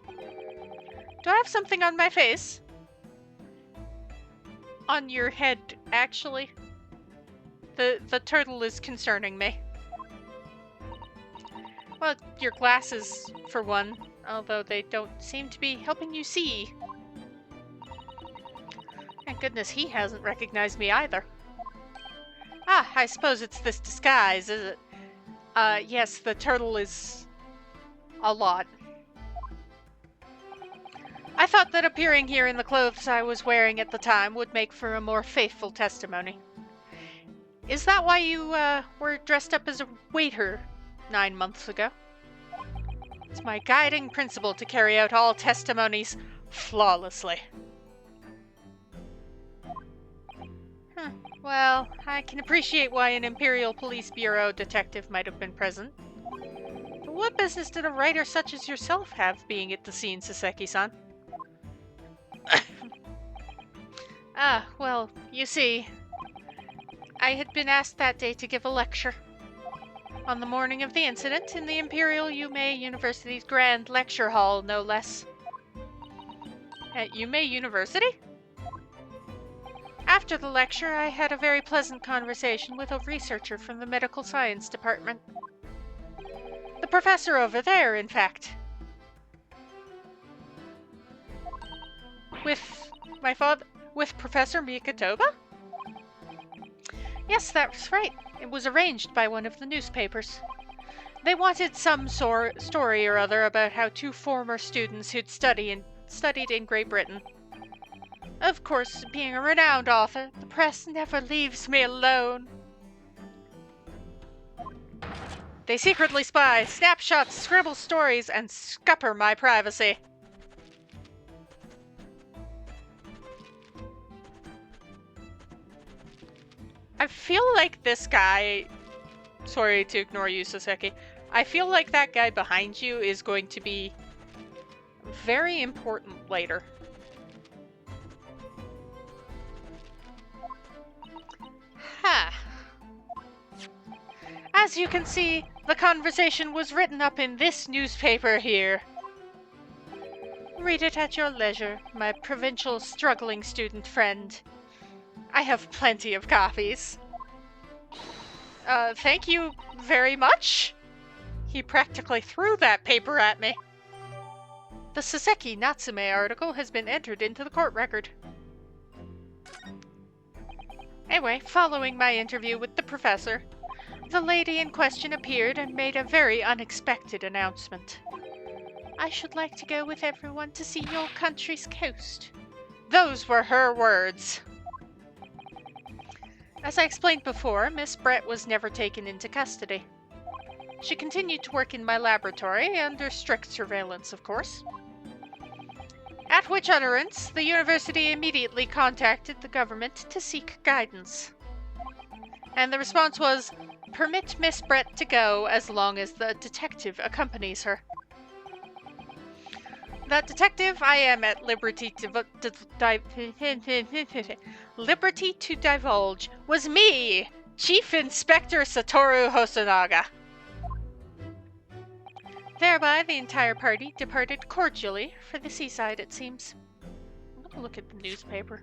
Do I have something on my face? On your head, actually. The turtle is concerning me. Well, your glasses, for one, although they don't seem to be helping you see. Thank goodness he hasn't recognized me either. Ah, I suppose it's this disguise, is it? Yes, the turtle is a lot. I thought that appearing here in the clothes I was wearing at the time would make for a more faithful testimony. Is that why you, were dressed up as a waiter 9 months ago? It's my guiding principle to carry out all testimonies flawlessly. Well, I can appreciate why an Imperial Police Bureau detective might have been present. But what business did a writer such as yourself have being at the scene, Soseki-san? Well, you see, I had been asked that day to give a lecture. On the morning of the incident, in the Imperial Yume University's Grand Lecture Hall, no less. At Yume University? After the lecture, I had a very pleasant conversation with a researcher from the Medical Science Department. The professor over there, in fact. With Professor Miyakatoba? Yes, that's right. It was arranged by one of the newspapers. They wanted some story or other about how 2 former students who'd studied in Great Britain. Of course, being a renowned author, the press never leaves me alone. They secretly spy, snapshots, scribble stories, and scupper my privacy. I feel like this guy... Sorry to ignore you, Soseki. I feel like that guy behind you is going to be very important later. Ha! As you can see, the conversation was written up in this newspaper here. Read it at your leisure, my provincial struggling student friend. I have plenty of copies. Thank you very much? He practically threw that paper at me. The Soseki Natsume article has been entered into the court record. Anyway, following my interview with the professor, the lady in question appeared and made a very unexpected announcement. I should like to go with everyone to see your country's coast. Those were her words. As I explained before, Miss Brett was never taken into custody. She continued to work in my laboratory, under strict surveillance, of course. At which utterance, the university immediately contacted the government to seek guidance. And the response was, permit Miss Brett to go as long as the detective accompanies her. That detective I am at liberty to divulge was me, Chief Inspector Satoru Hosonaga. Thereby, the entire party departed cordially for the seaside, it seems. I'm gonna look at the newspaper.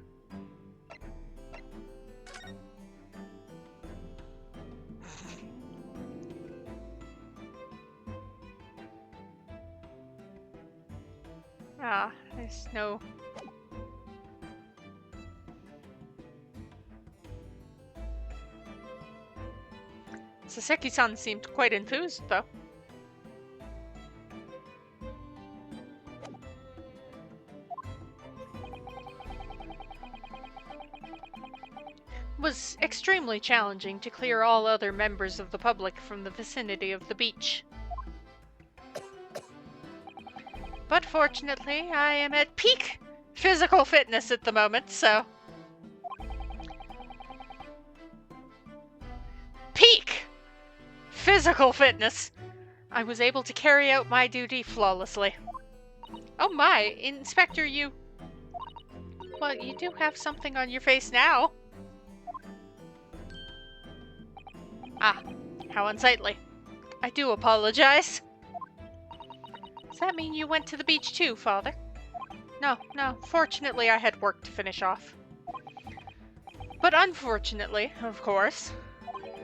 Ah, there's no... Saseki-san seemed quite enthused, though. It was extremely challenging to clear all other members of the public from the vicinity of the beach. But fortunately, I am at peak physical fitness at the moment, so... Peak physical fitness! I was able to carry out my duty flawlessly. Oh my, Inspector, you... Well, you do have something on your face now. Ah, how unsightly. I do apologize. Does that mean you went to the beach too, Father? No, fortunately I had work to finish off. But unfortunately, of course,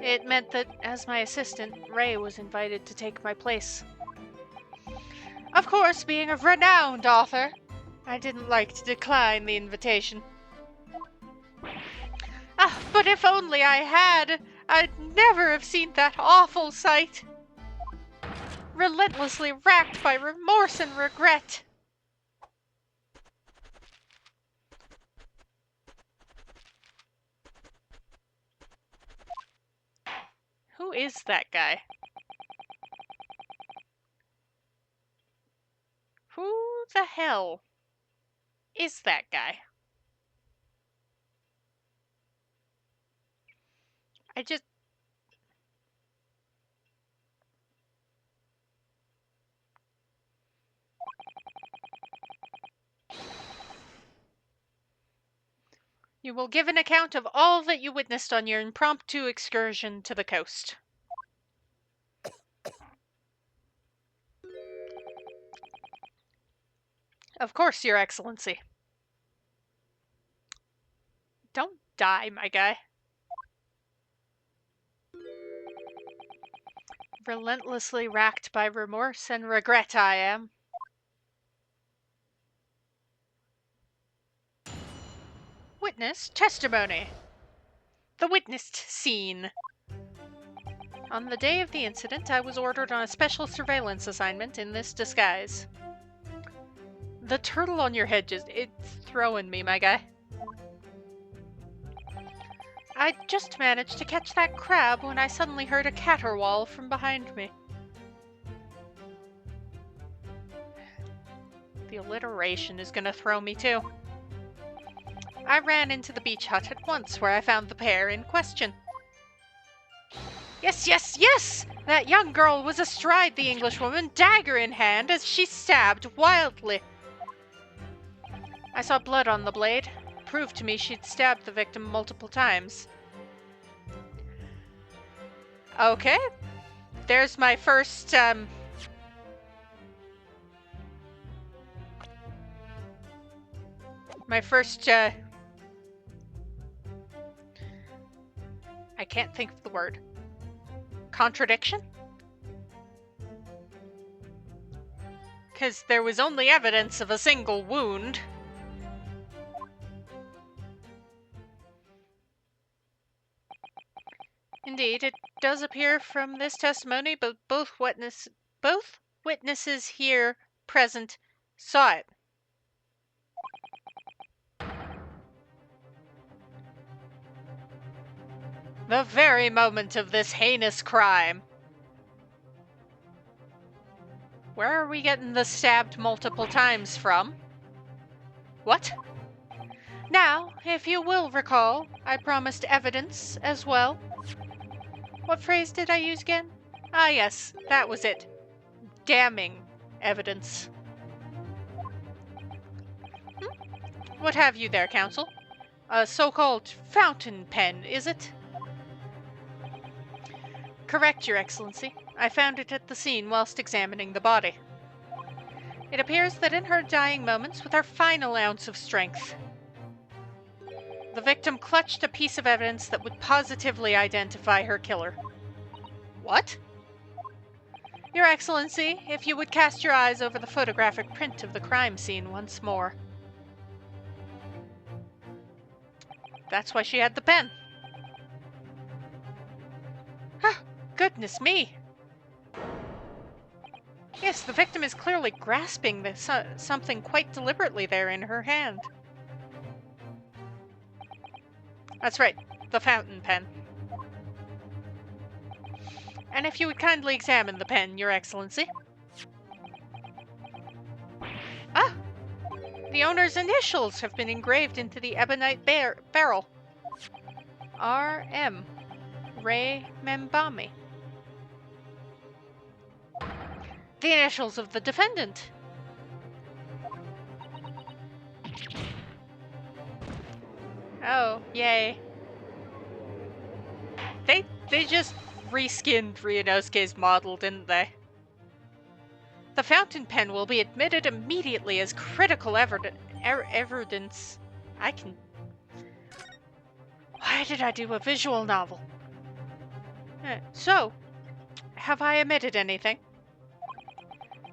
it meant that, as my assistant, Ray was invited to take my place. Of course, being a renowned author, I didn't like to decline the invitation. Ah, but if only I had, I'd never have seen that awful sight. Relentlessly racked by remorse and regret. Who is that guy? Who the hell is that guy? I just... You will give an account of all that you witnessed on your impromptu excursion to the coast. Of course, Your Excellency. Don't die, my guy. Relentlessly racked by remorse and regret I am. Witness testimony. The witnessed scene. On the day of the incident, I was ordered on a special surveillance assignment in this disguise. The turtle on your head it's throwing me, my guy. I just managed to catch that crab when I suddenly heard a caterwaul from behind me. The alliteration is gonna throw me too. I ran into the beach hut at once, where I found the pair in question. Yes! That young girl was astride the Englishwoman, dagger in hand, as she stabbed wildly. I saw blood on the blade. Proved to me she'd stabbed the victim multiple times. Okay. There's my first, I can't think of the word. Contradiction? Because there was only evidence of a single wound. Indeed, it does appear from this testimony, but both witnesses here present saw it. The very moment of this heinous crime. Where are we getting the stabbed multiple times from? What? Now, if you will recall, I promised evidence as well. What phrase did I use again? Ah, yes, that was it. Damning evidence. What have you there, Counsel? A so-called fountain pen, is it? Correct, Your Excellency. I found it at the scene whilst examining the body. It appears that in her dying moments, with her final ounce of strength, the victim clutched a piece of evidence that would positively identify her killer. What? Your Excellency, if you would cast your eyes over the photographic print of the crime scene once more. That's why she had the pen. Ah, goodness me. Yes, the victim is clearly grasping something quite deliberately there in her hand. That's right, the fountain pen. And if you would kindly examine the pen, Your Excellency. Ah! The owner's initials have been engraved into the ebonite barrel. R.M. Ray Membami. The initials of the defendant. Oh, yay. They just reskinned Ryunosuke's model, didn't they? The fountain pen will be admitted immediately as critical evidence. Why did I do a visual novel? So, have I omitted anything?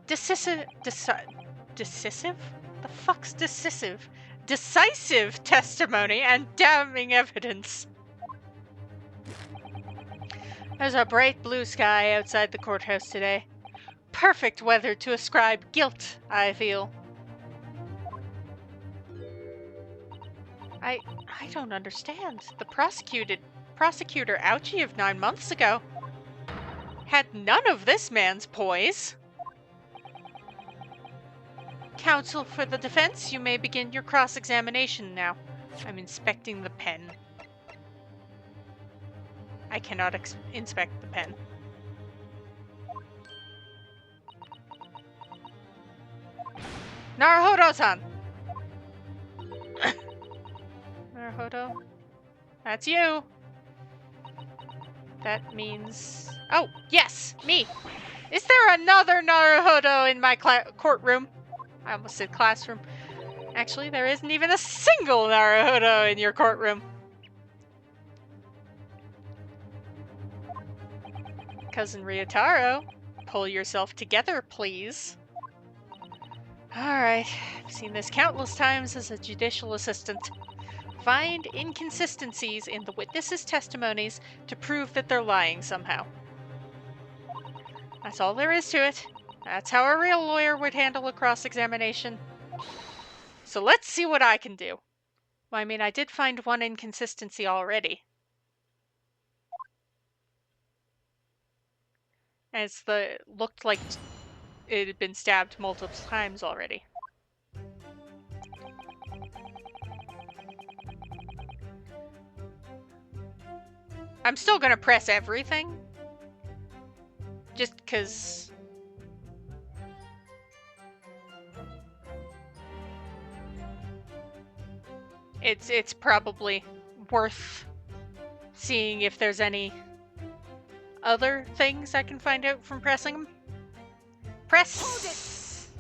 Decisive? The fuck's decisive? Decisive testimony and damning evidence. There's a bright blue sky outside the courthouse today. Perfect weather to ascribe guilt, I feel. I don't understand. The prosecutor Ouchie of 9 months ago had none of this man's poise. Counsel for the defense, you may begin your cross-examination now. I'm inspecting the pen. I cannot inspect the pen. Naruhodo-san! Naruhodo? That's you! That means... Oh, yes! Me! Is there another Naruhodo in my courtroom? I almost said classroom. Actually, there isn't even a single Naruhodo in your courtroom. Cousin Ryotaro, pull yourself together, please. Alright, I've seen this countless times as a judicial assistant. Find inconsistencies in the witnesses' testimonies to prove that they're lying somehow. That's all there is to it. That's how a real lawyer would handle a cross-examination. So let's see what I can do. Well, I mean, I did find one inconsistency already. As looked like it had been stabbed multiple times already. I'm still gonna press everything. Just because... It's probably worth seeing if there's any other things I can find out from pressing them. Press!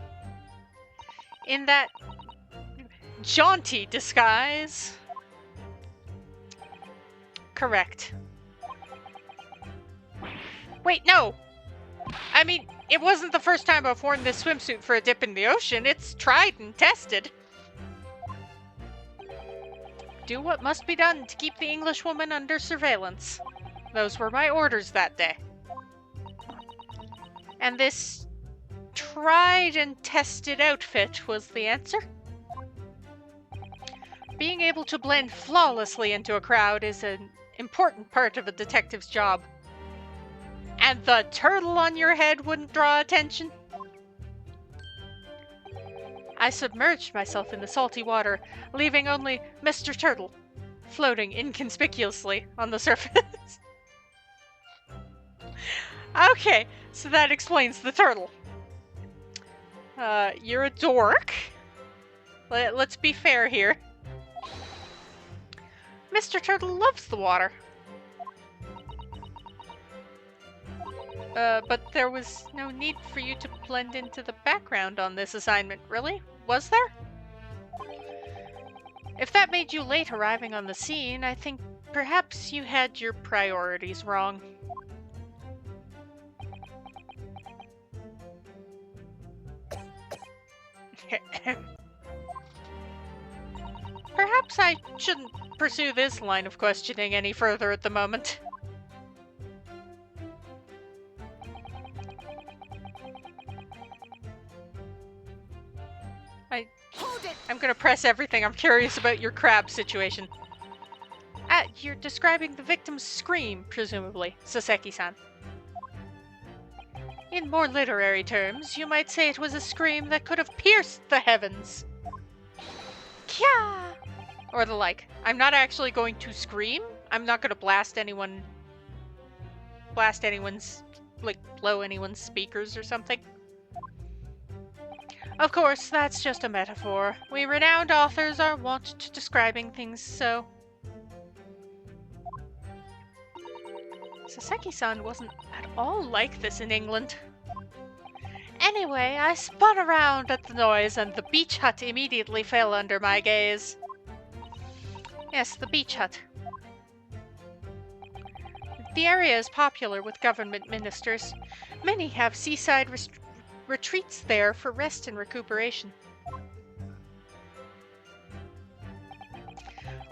In that jaunty disguise. Correct. Wait, no! I mean, it wasn't the first time I've worn this swimsuit for a dip in the ocean. It's tried and tested. Do what must be done to keep the Englishwoman under surveillance. Those were my orders that day. And this tried and tested outfit was the answer. Being able to blend flawlessly into a crowd is an important part of a detective's job. And the turtle on your head wouldn't draw attention? I submerged myself in the salty water, leaving only Mr. Turtle floating inconspicuously on the surface. Okay, so that explains the turtle. You're a dork. Let's be fair here. Mr. Turtle loves the water. But there was no need for you to blend into the background on this assignment, really? Was there? If that made you late arriving on the scene, I think perhaps you had your priorities wrong. Perhaps I shouldn't pursue this line of questioning any further at the moment. I'm gonna press everything. I'm curious about your crab situation. You're describing the victim's scream, presumably, Saseki-san. In more literary terms, you might say it was a scream that could have pierced the heavens. Kya! Or the like. I'm not actually going to scream. I'm not gonna blast anyone's, blow anyone's speakers or something. Of course, that's just a metaphor. We renowned authors are wont to describing things so. Saseki-san wasn't at all like this in England. Anyway, I spun around at the noise and the beach hut immediately fell under my gaze. Yes, the beach hut. The area is popular with government ministers. Many have seaside retreats there for rest and recuperation.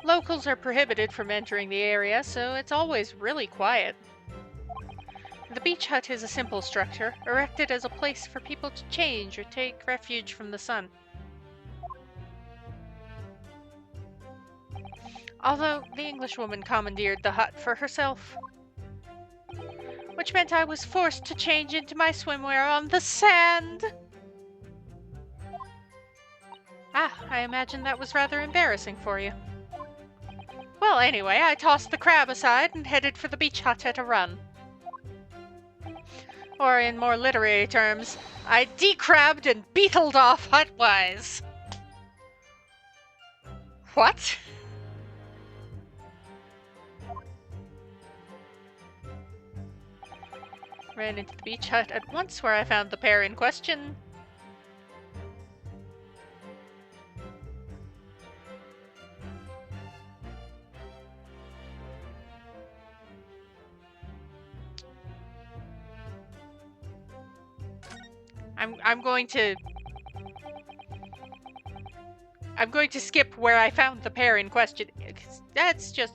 Locals are prohibited from entering the area, so it's always really quiet. The beach hut is a simple structure, erected as a place for people to change or take refuge from the sun. Although the Englishwoman commandeered the hut for herself, which meant I was forced to change into my swimwear on the sand. I imagine that was rather embarrassing for you. Well, anyway, I tossed the crab aside and headed for the beach hut at a run. Or in more literary terms, I decrabbed and beetled off hut-wise. What? Ran into the beach hut at once, where I found the pair in question. I'm going to skip where I found the pair in question. That's just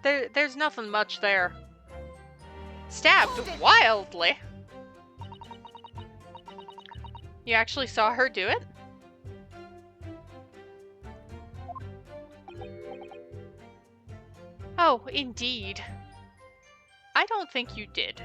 there's nothing much there. Stabbed wildly. You actually saw her do it? Oh, indeed. I don't think you did.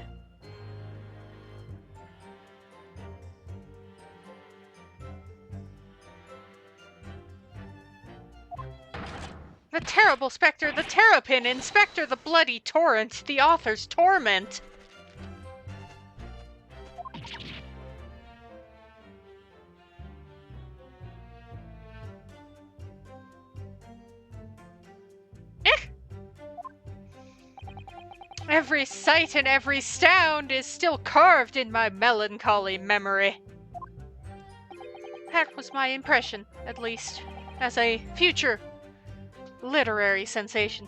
The terrible spectre, the terrapin, Inspector, the bloody torrent, the author's torment. Every sight and every sound is still carved in my melancholy memory. That was my impression, at least, as a future literary sensation.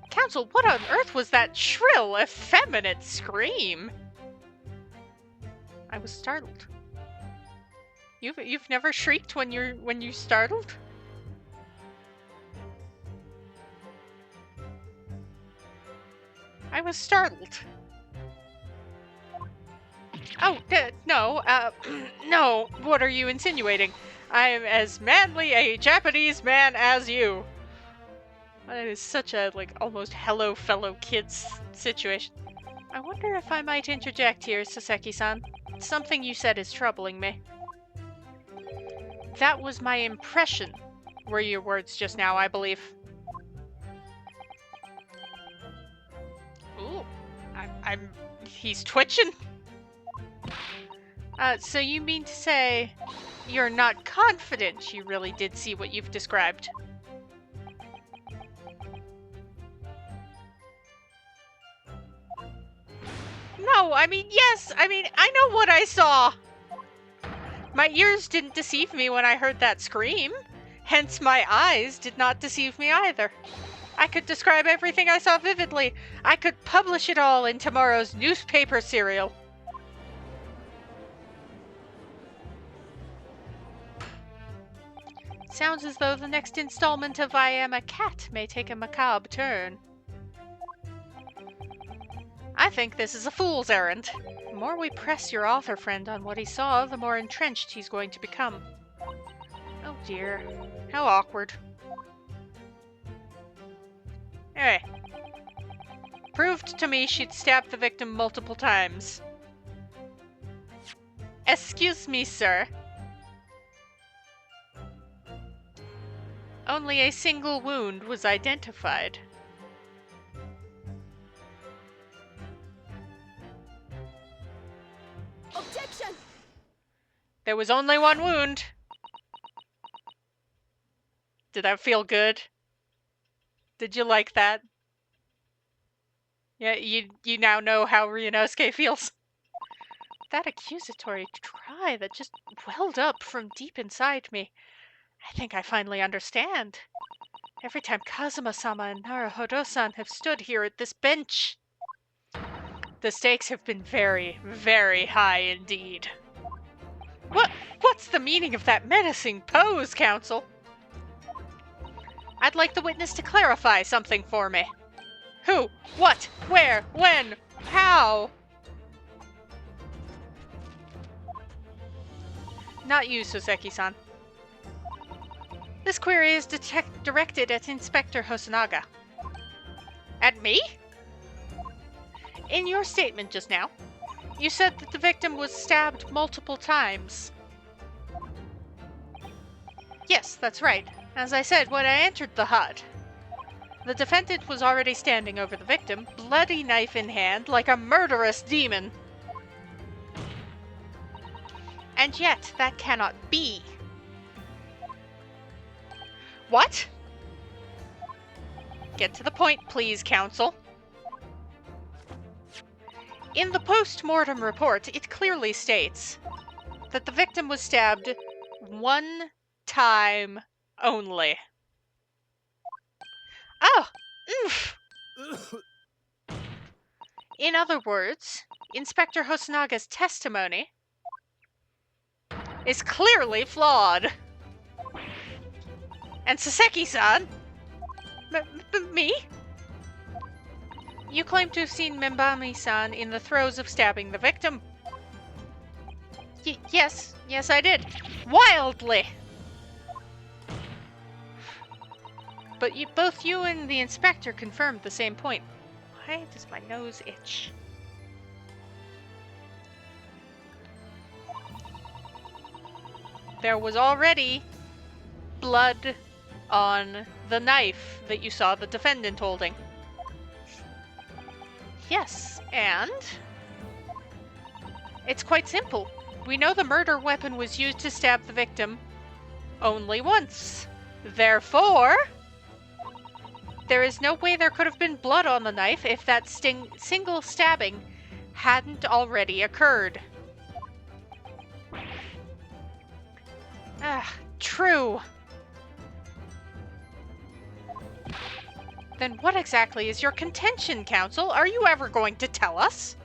Counsel, what on earth was that shrill, effeminate scream? I was startled. You've never shrieked when you startled? I was startled. Oh, no, no, what are you insinuating? I am as manly a Japanese man as you. That is such a, almost hello fellow kids situation. I wonder if I might interject here, Saseki-san. Something you said is troubling me. That was my impression, were your words just now, I believe. Ooh, he's twitching. So you mean to say you're not confident you really did see what you've described? No, yes, I know what I saw. My ears didn't deceive me when I heard that scream. Hence my eyes did not deceive me either. I could describe everything I saw vividly. I could publish it all in tomorrow's newspaper serial. Sounds as though the next installment of I Am a Cat may take a macabre turn. I think this is a fool's errand. The more we press your author friend on what he saw, the more entrenched he's going to become. Oh dear. How awkward. Anyway. Proved to me she'd stabbed the victim multiple times. Excuse me, sir. Only a single wound was identified. Objection! There was only one wound. Did that feel good? Did you like that? Yeah, you now know how Ryunosuke feels. That accusatory cry that just welled up from deep inside me. I think I finally understand. Every time Kazuma-sama and Naruhodo-san have stood here at this bench, the stakes have been very, very high indeed. What's the meaning of that menacing pose, Counsel? I'd like the witness to clarify something for me. Who? What? Where? When? How? Not you, Soseki-san. This query is directed at Inspector Hosonaga. At me? In your statement just now, you said that the victim was stabbed multiple times. Yes, that's right. As I said when I entered the hut, the defendant was already standing over the victim, bloody knife in hand, like a murderous demon. And yet, that cannot be. What? Get to the point, please, Counsel. In the post-mortem report, it clearly states that the victim was stabbed one time only. Oh! Oof! In other words, Inspector Hosanaga's testimony is clearly flawed. And Soseki-san? Me? You claim to have seen Membami-san in the throes of stabbing the victim. Yes, I did. Wildly! But both you and the inspector confirmed the same point. Why does my nose itch? There was already blood on the knife that you saw the defendant holding. Yes, and it's quite simple. We know the murder weapon was used to stab the victim only once. Therefore, there is no way there could have been blood on the knife if that single stabbing hadn't already occurred. Ah, true. Then what exactly is your contention, Counsel? Are you ever going to tell us?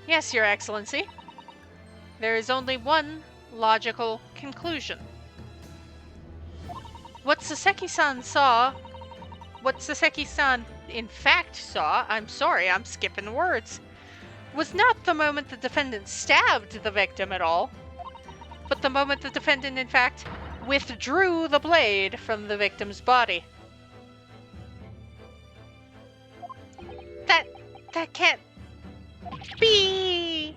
Yes, Your Excellency. There is only one logical conclusion. What Soseki-san in fact saw, I'm sorry, I'm skipping words, was not the moment the defendant stabbed the victim at all, but the moment the defendant in fact withdrew the blade from the victim's body. That can't be.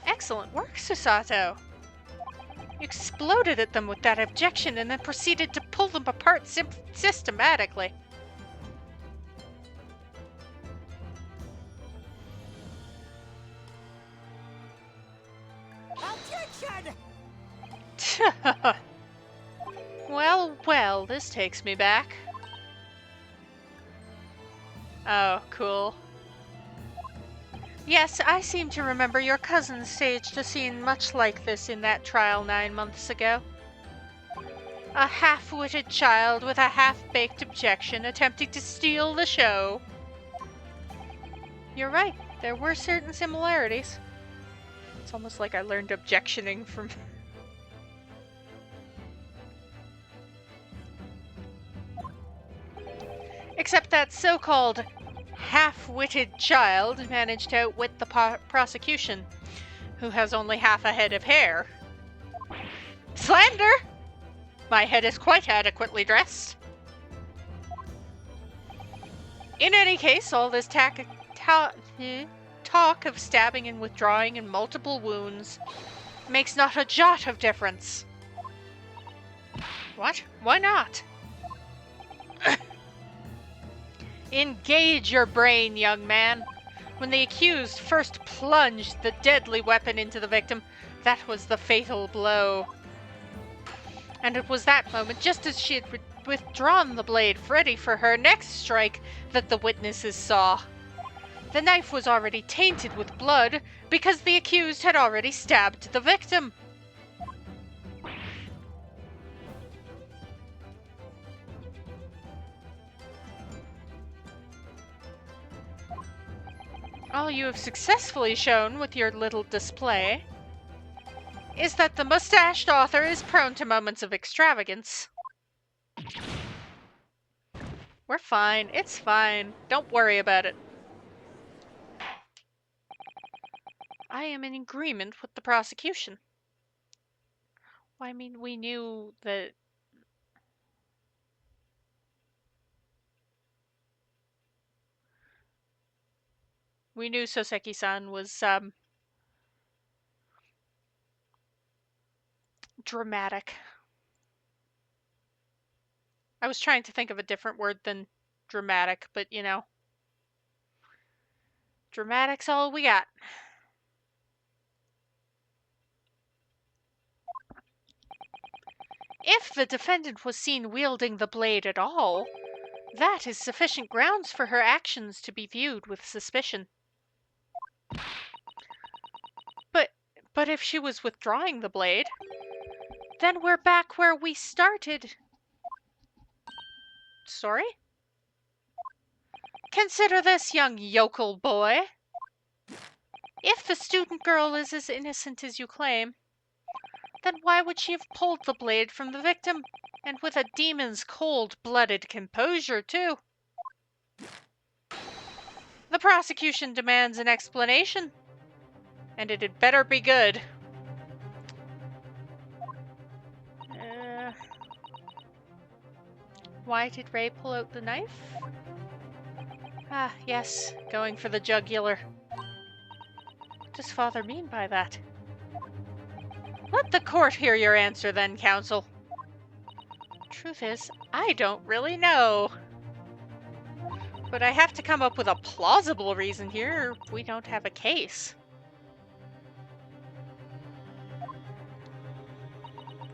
Excellent work, Susato. You exploded at them with that objection and then proceeded to pull them apart systematically. Objection! Well, this takes me back. Oh, cool. Yes, I seem to remember your cousin staged a scene much like this in that trial 9 months ago. A half-witted child with a half-baked objection attempting to steal the show. You're right, there were certain similarities. It's almost like I learned objectioning from... Except that so-called half-witted child managed to outwit the prosecution, who has only half a head of hair. Slander! My head is quite adequately dressed. In any case, all this talk of stabbing and withdrawing and multiple wounds makes not a jot of difference. What? Why not? Engage your brain, young man. When the accused first plunged the deadly weapon into the victim, that was the fatal blow. And it was that moment, just as she had withdrawn the blade ready for her next strike, that the witnesses saw. The knife was already tainted with blood because the accused had already stabbed the victim. All you have successfully shown with your little display is that the mustached author is prone to moments of extravagance. We're fine. It's fine. Don't worry about it. I am in agreement with the prosecution. Well, I mean, we knew that... We knew Soseki-san was, dramatic. I was trying to think of a different word than dramatic, but you know. Dramatic's all we got. If the defendant was seen wielding the blade at all, that is sufficient grounds for her actions to be viewed with suspicion. But if she was withdrawing the blade, then we're back where we started. Sorry? Consider this, young yokel boy. If the student girl is as innocent as you claim, then why would she have pulled the blade from the victim? And with a demon's cold-blooded composure, too. The prosecution demands an explanation. And it had better be good. Why did Ray pull out the knife? Ah, yes, going for the jugular. What does Father mean by that? Let the court hear your answer then, counsel. Truth is, I don't really know. But I have to come up with a plausible reason here, or we don't have a case.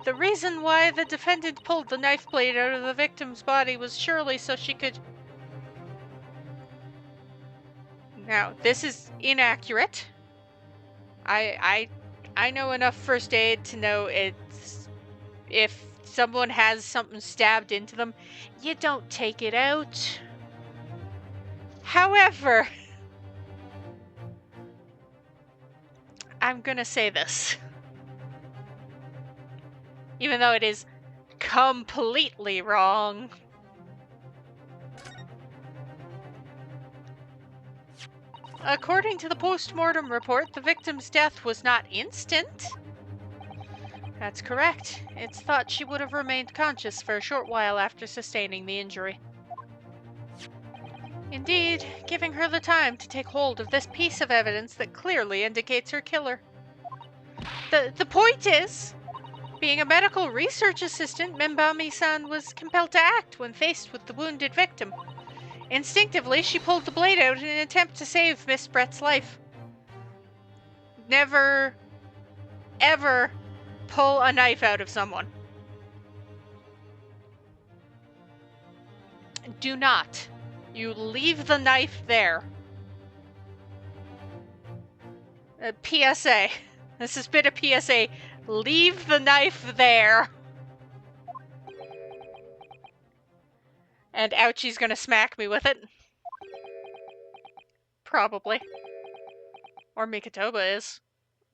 The reason why the defendant pulled the knife blade out of the victim's body was surely so she could... Now, this is inaccurate. I know enough first aid to know it's... If someone has something stabbed into them, you don't take it out. However, I'm gonna say this. Even though it is completely wrong. According to the post-mortem report, the victim's death was not instant. That's correct. It's thought she would have remained conscious for a short while after sustaining the injury. Indeed, giving her the time to take hold of this piece of evidence that clearly indicates her killer. The point is, being a medical research assistant, Membami-san was compelled to act when faced with the wounded victim. Instinctively, she pulled the blade out in an attempt to save Miss Brett's life. Never, ever pull a knife out of someone. Do not. You leave the knife there. A PSA. This has been a PSA. Leave the knife there. And Ouchie's gonna smack me with it. Probably. Or Mikotoba is.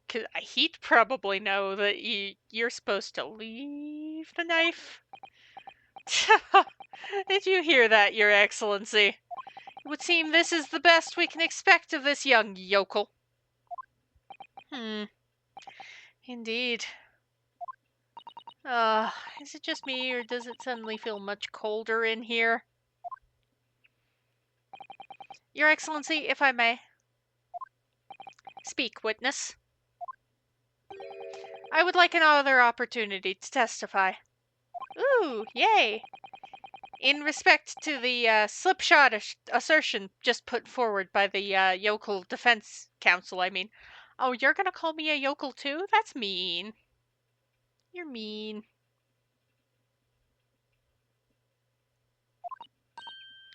'Cause he'd probably know that you're supposed to leave the knife. Did you hear that, Your Excellency? It would seem this is the best we can expect of this young yokel. Indeed. Is it just me, or does it suddenly feel much colder in here? Your Excellency, if I may. Speak, witness. I would like another opportunity to testify. Ooh, yay! In respect to the slipshod assertion just put forward by the Yokel Defense Council, I mean. Oh, you're gonna call me a yokel too? That's mean. You're mean.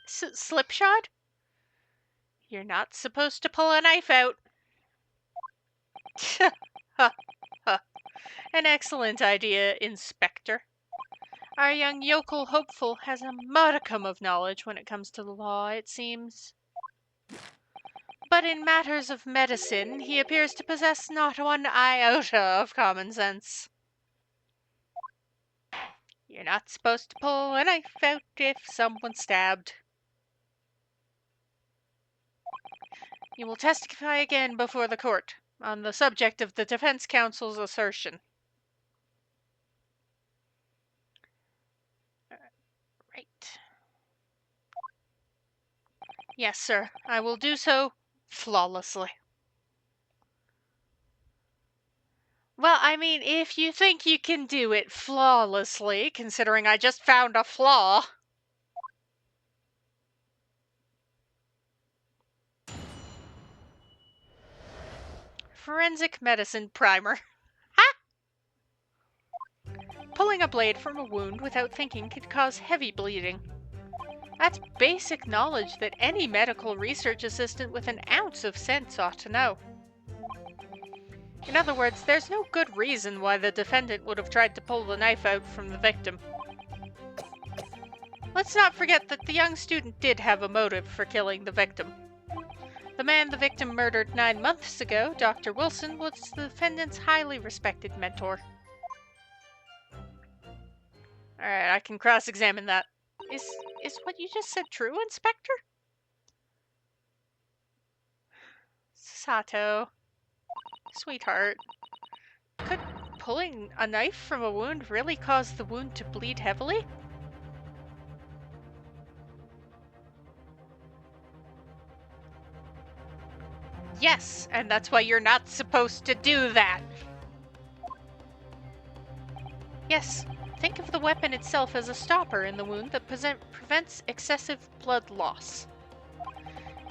Slipshod? You're not supposed to pull a knife out. An excellent idea, Inspector. Our young yokel hopeful has a modicum of knowledge when it comes to the law, it seems. But in matters of medicine, he appears to possess not one iota of common sense. You're not supposed to pull a knife out if someone's stabbed. You will testify again before the court on the subject of the defense counsel's assertion. Right. Yes, sir. I will do so flawlessly. Well, I mean, if you think you can do it flawlessly, considering I just found a flaw. Forensic medicine primer. Ha! Pulling a blade from a wound without thinking could cause heavy bleeding. That's basic knowledge that any medical research assistant with an ounce of sense ought to know. In other words, there's no good reason why the defendant would have tried to pull the knife out from the victim. Let's not forget that the young student did have a motive for killing the victim. The man the victim murdered 9 months ago, Dr. Wilson, was the defendant's highly respected mentor. Alright, I can cross-examine that. Is what you just said true, Inspector? Sato. Sweetheart. Could pulling a knife from a wound really cause the wound to bleed heavily? Yes, and that's why you're not supposed to do that. Yes, think of the weapon itself as a stopper in the wound that prevents excessive blood loss.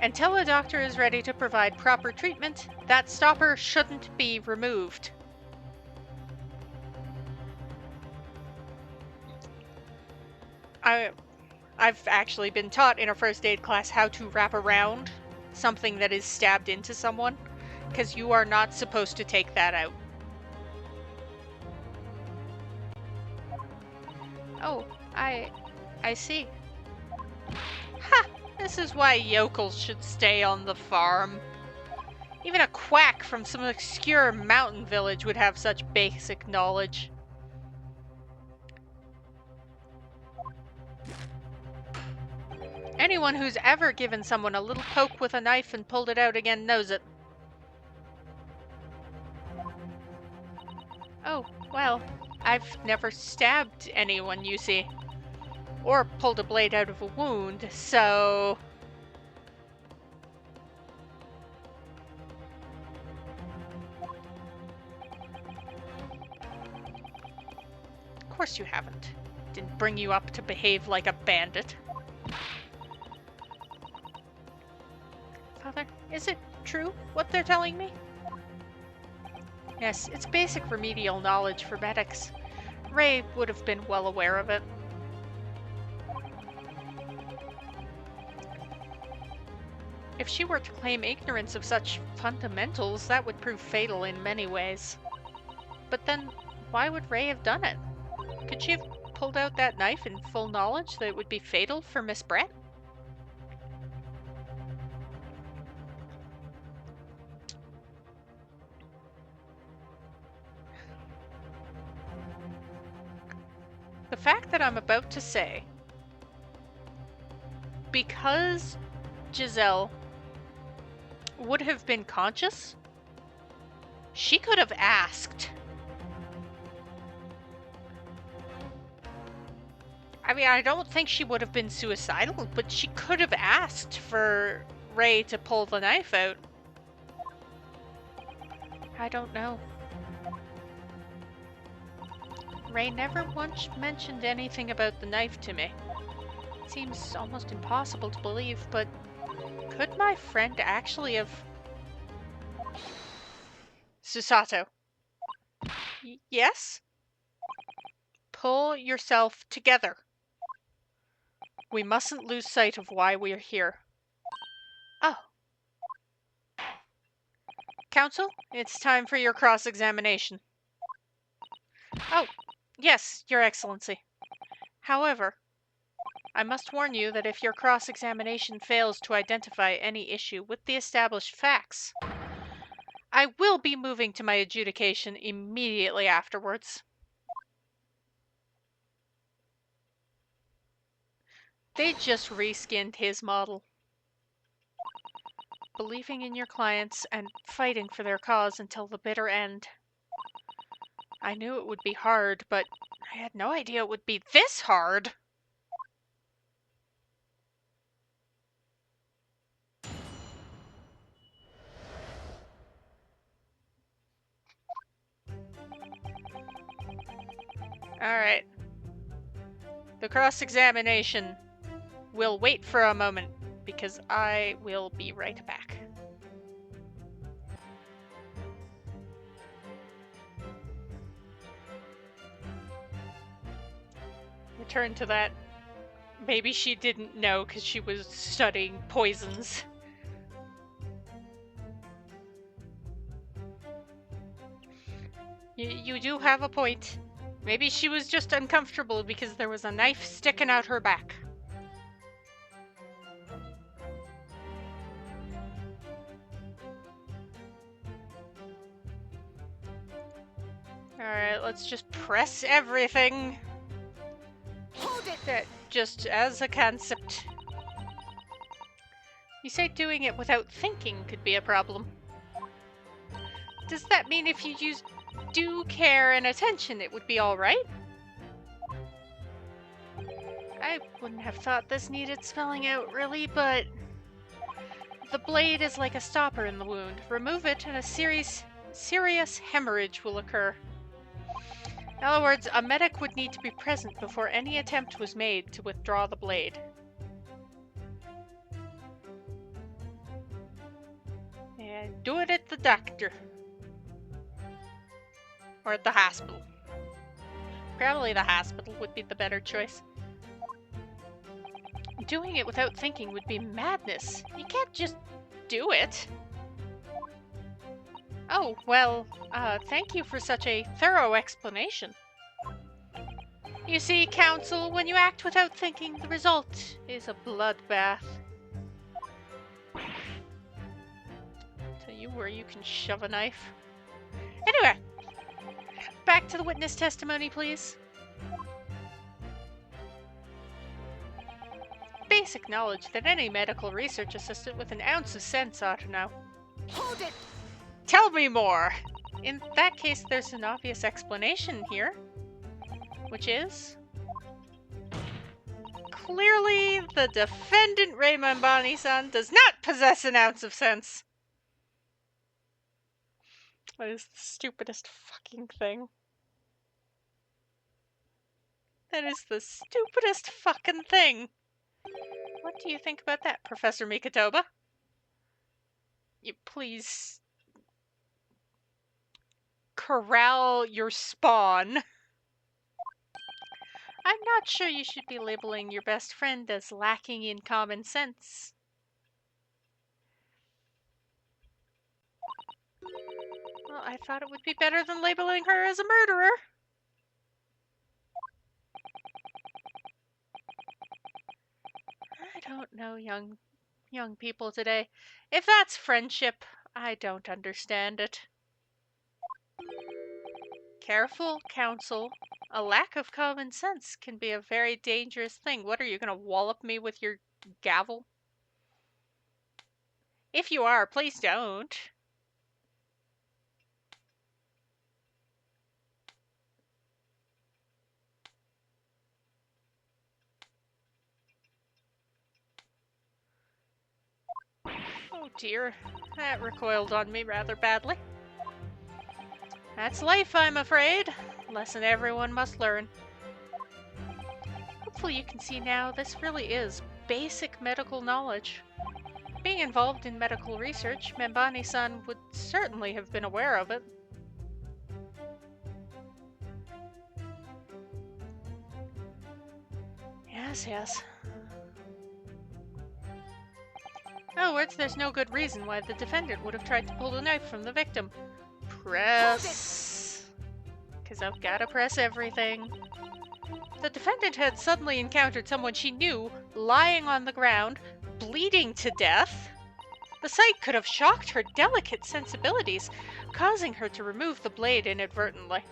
Until a doctor is ready to provide proper treatment, that stopper shouldn't be removed. I've actually been taught in a first aid class how to wrap around something that is stabbed into someone, because you are not supposed to take that out. Oh, I see. Ha! This is why yokels should stay on the farm. Even a quack from some obscure mountain village would have such basic knowledge. Anyone who's ever given someone a little poke with a knife and pulled it out again knows it. Oh, well, I've never stabbed anyone, you see. Or pulled a blade out of a wound, so... Of course you haven't. Didn't bring you up to behave like a bandit. Father, is it true what they're telling me? Yes, it's basic remedial knowledge for medics. Ray would have been well aware of it. If she were to claim ignorance of such fundamentals, that would prove fatal in many ways. But then, why would Ray have done it? Could she have pulled out that knife in full knowledge that it would be fatal for Miss Brett? The fact that I'm about to say, because Giselle would have been conscious, she could have asked. I mean, I don't think she would have been suicidal, but she could have asked for Ray to pull the knife out. I don't know. Ray never once mentioned anything about the knife to me. Seems almost impossible to believe, but could my friend actually have... Susato. Yes? Pull yourself together. We mustn't lose sight of why we're here. Oh. Counsel, it's time for your cross-examination. Oh, yes, Your Excellency. However, I must warn you that if your cross-examination fails to identify any issue with the established facts, I will be moving to my adjudication immediately afterwards. They just reskinned his model. Believing in your clients and fighting for their cause until the bitter end. I knew it would be hard, but I had no idea it would be this hard. Alright. The cross-examination will wait for a moment, because I will be right back. Return to that. Maybe she didn't know because she was studying poisons. You do have a point. Maybe she was just uncomfortable because there was a knife sticking out her back. Alright, let's just press everything. Hold it! That just as a concept. You say doing it without thinking could be a problem. Does that mean if you use due care and attention it would be alright? I wouldn't have thought this needed spelling out really, but... The blade is like a stopper in the wound. Remove it and a serious hemorrhage will occur. In other words, a medic would need to be present before any attempt was made to withdraw the blade. And do it at the doctor. Or at the hospital. Probably the hospital would be the better choice. Doing it without thinking would be madness. You can't just do it. Oh, well, thank you for such a thorough explanation. You see, Counsel, when you act without thinking, the result is a bloodbath. Tell you where you can shove a knife. Anyway, back to the witness testimony, please. Basic knowledge that any medical research assistant with an ounce of sense ought to know. Hold it! Tell me more! In that case, there's an obvious explanation here. Which is... Clearly, the defendant Raymond Bonnie-san does not possess an ounce of sense. That is the stupidest fucking thing. That is the stupidest fucking thing. What do you think about that, Professor Mikatoba? You please... corral your spawn. I'm not sure you should be labeling your best friend as lacking in common sense. Well, I thought it would be better than labeling her as a murderer. don't know young people today. If that's friendship, I don't understand it. Careful counsel, a lack of common sense can be a very dangerous thing. What are you gonna wallop me with your gavel? If you are, please don't. Oh dear, that recoiled on me rather badly. That's life, I'm afraid. Lesson everyone must learn. Hopefully you can see now this really is basic medical knowledge. Being involved in medical research, Membani-san would certainly have been aware of it. Yes. Oh, there's no good reason why the defendant would have tried to pull the knife from the victim. Press. Because I've got to press everything. The defendant had suddenly encountered someone she knew lying on the ground, bleeding to death. The sight could have shocked her delicate sensibilities, causing her to remove the blade inadvertently.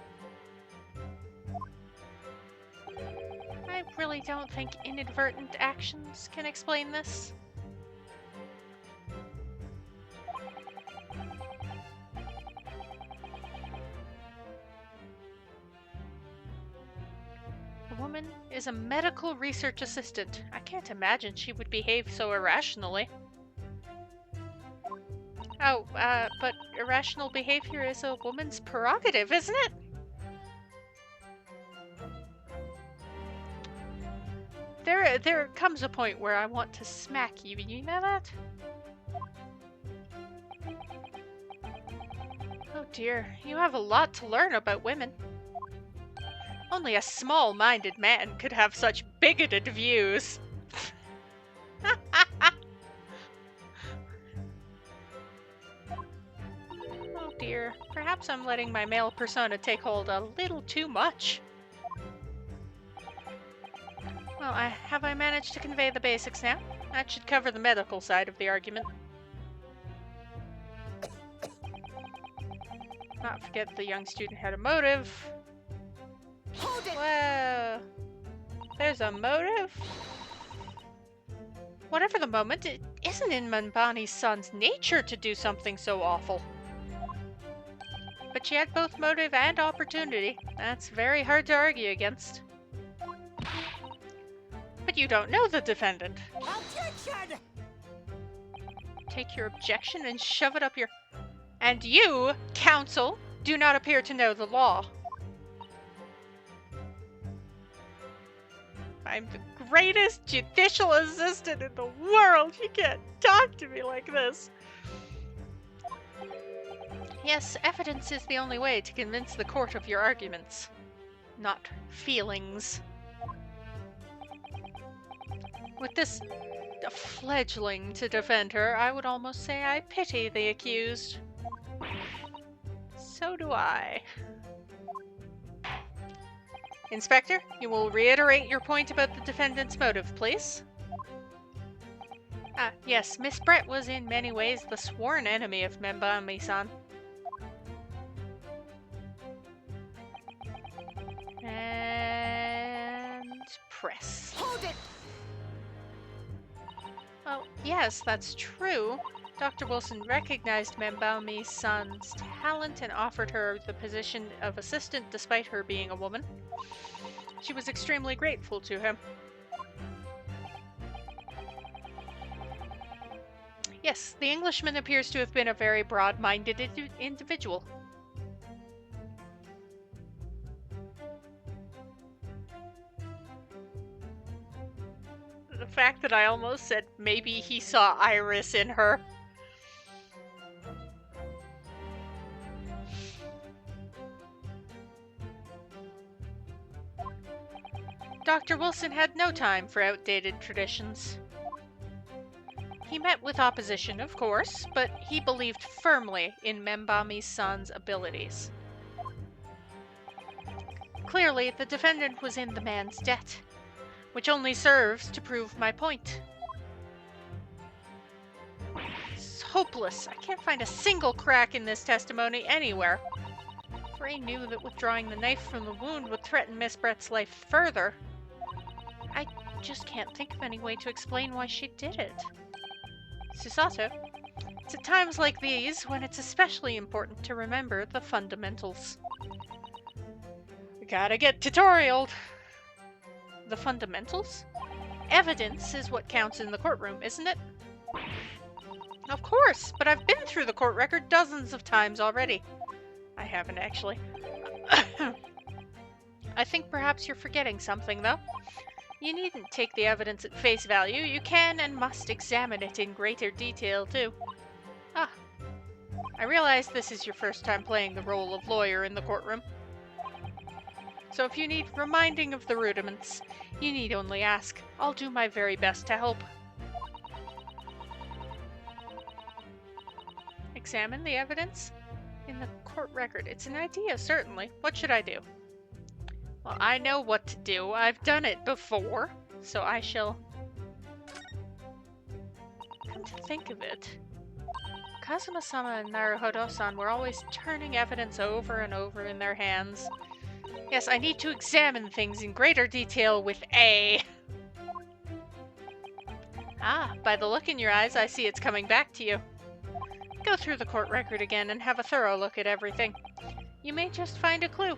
I really don't think inadvertent actions can explain this. The woman is a medical research assistant. I can't imagine she would behave so irrationally. Oh, but irrational behavior is a woman's prerogative, isn't it? There comes a point where I want to smack you, you know that? Oh dear, you have a lot to learn about women. Only a small-minded man could have such bigoted views. Oh dear, perhaps I'm letting my male persona take hold a little too much. Well, have I managed to convey the basics now? That should cover the medical side of the argument. Not forget the young student had a motive. Hold it! Whoa. There's a motive? Whatever the moment, it isn't in Membani-san's nature to do something so awful. But she had both motive and opportunity. That's very hard to argue against. But you don't know the defendant. Objection! Take your objection and shove it up your... And you, counsel, do not appear to know the law. I'm the greatest judicial assistant in the world. You can't talk to me like this. Yes, evidence is the only way to convince the court of your arguments, not feelings. With this fledgling to defend her, I would almost say I pity the accused. So do I. Inspector, you will reiterate your point about the defendant's motive, please. Yes, Miss Brett was in many ways the sworn enemy of Membami-san. And... press. Hold it! Well, yes, that's true. Dr. Wilson recognized Membami-san's talent and offered her the position of assistant despite her being a woman. She was extremely grateful to him. Yes, the Englishman appears to have been a very broad-minded individual. The fact that I almost said maybe he saw Iris in her. Dr. Wilson had no time for outdated traditions. He met with opposition, of course, but he believed firmly in Membami-san's abilities. Clearly, the defendant was in the man's debt, which only serves to prove my point. hopeless. I can't find a single crack in this testimony anywhere. Ray knew that withdrawing the knife from the wound would threaten Miss Brett's life further. I just can't think of any way to explain why she did it. Susato, it's at times like these when it's especially important to remember the fundamentals. We gotta get tutorialed. The fundamentals? Evidence is what counts in the courtroom, isn't it? Of course, but I've been through the court record dozens of times already. I haven't, actually. I think perhaps you're forgetting something, though. You needn't take the evidence at face value. You can and must examine it in greater detail, too. Ah, I realize this is your first time playing the role of lawyer in the courtroom. So if you need reminding of the rudiments, you need only ask. I'll do my very best to help. Examine the evidence in the court record. It's an idea, certainly. What should I do? Well, I know what to do. I've done it before, so I shall... Come to think of it, Kazuma-sama and Naruhodo-san were always turning evidence over and over in their hands. Yes, I need to examine things in greater detail with A. Ah, by the look in your eyes, I see it's coming back to you. Go through the court record again and have a thorough look at everything. You may just find a clue.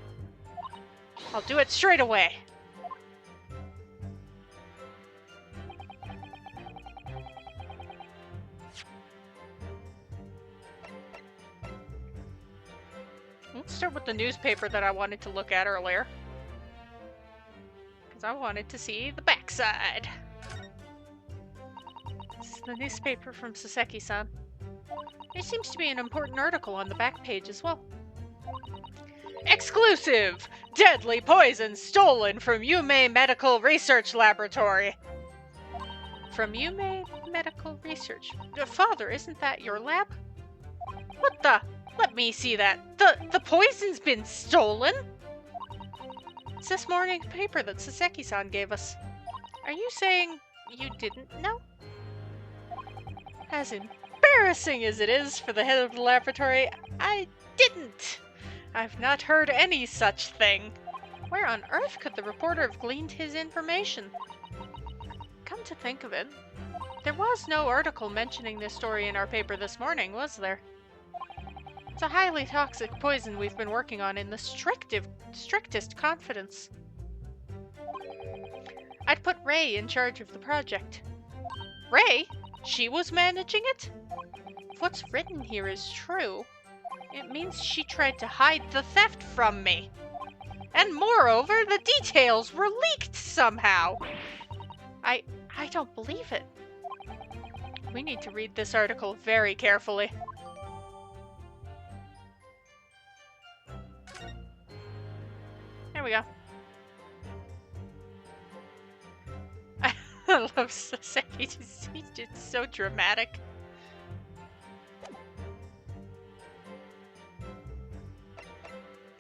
I'll do it straight away. Let's start with the newspaper that I wanted to look at earlier. Because I wanted to see the backside. This is the newspaper from Saseki-san. There seems to be an important article on the back page as well. Exclusive! Deadly poison stolen from Yume Medical Research Laboratory. From Yume Medical Research? Father, isn't that your lab? What the? Let me see that. The poison's been stolen? It's this morning's paper that Saseki-san gave us. Are you saying you didn't know? As embarrassing as it is for the head of the laboratory, I didn't. I've not heard any such thing. Where on earth could the reporter have gleaned his information? Come to think of it, there was no article mentioning this story in our paper this morning, was there? It's a highly toxic poison we've been working on in the strictest confidence. I'd put Ray in charge of the project. Ray? She was managing it? If what's written here is true, it means she tried to hide the theft from me. And moreover, the details were leaked somehow. I don't believe it. We need to read this article very carefully. There we go. I love Saseki. It's so dramatic.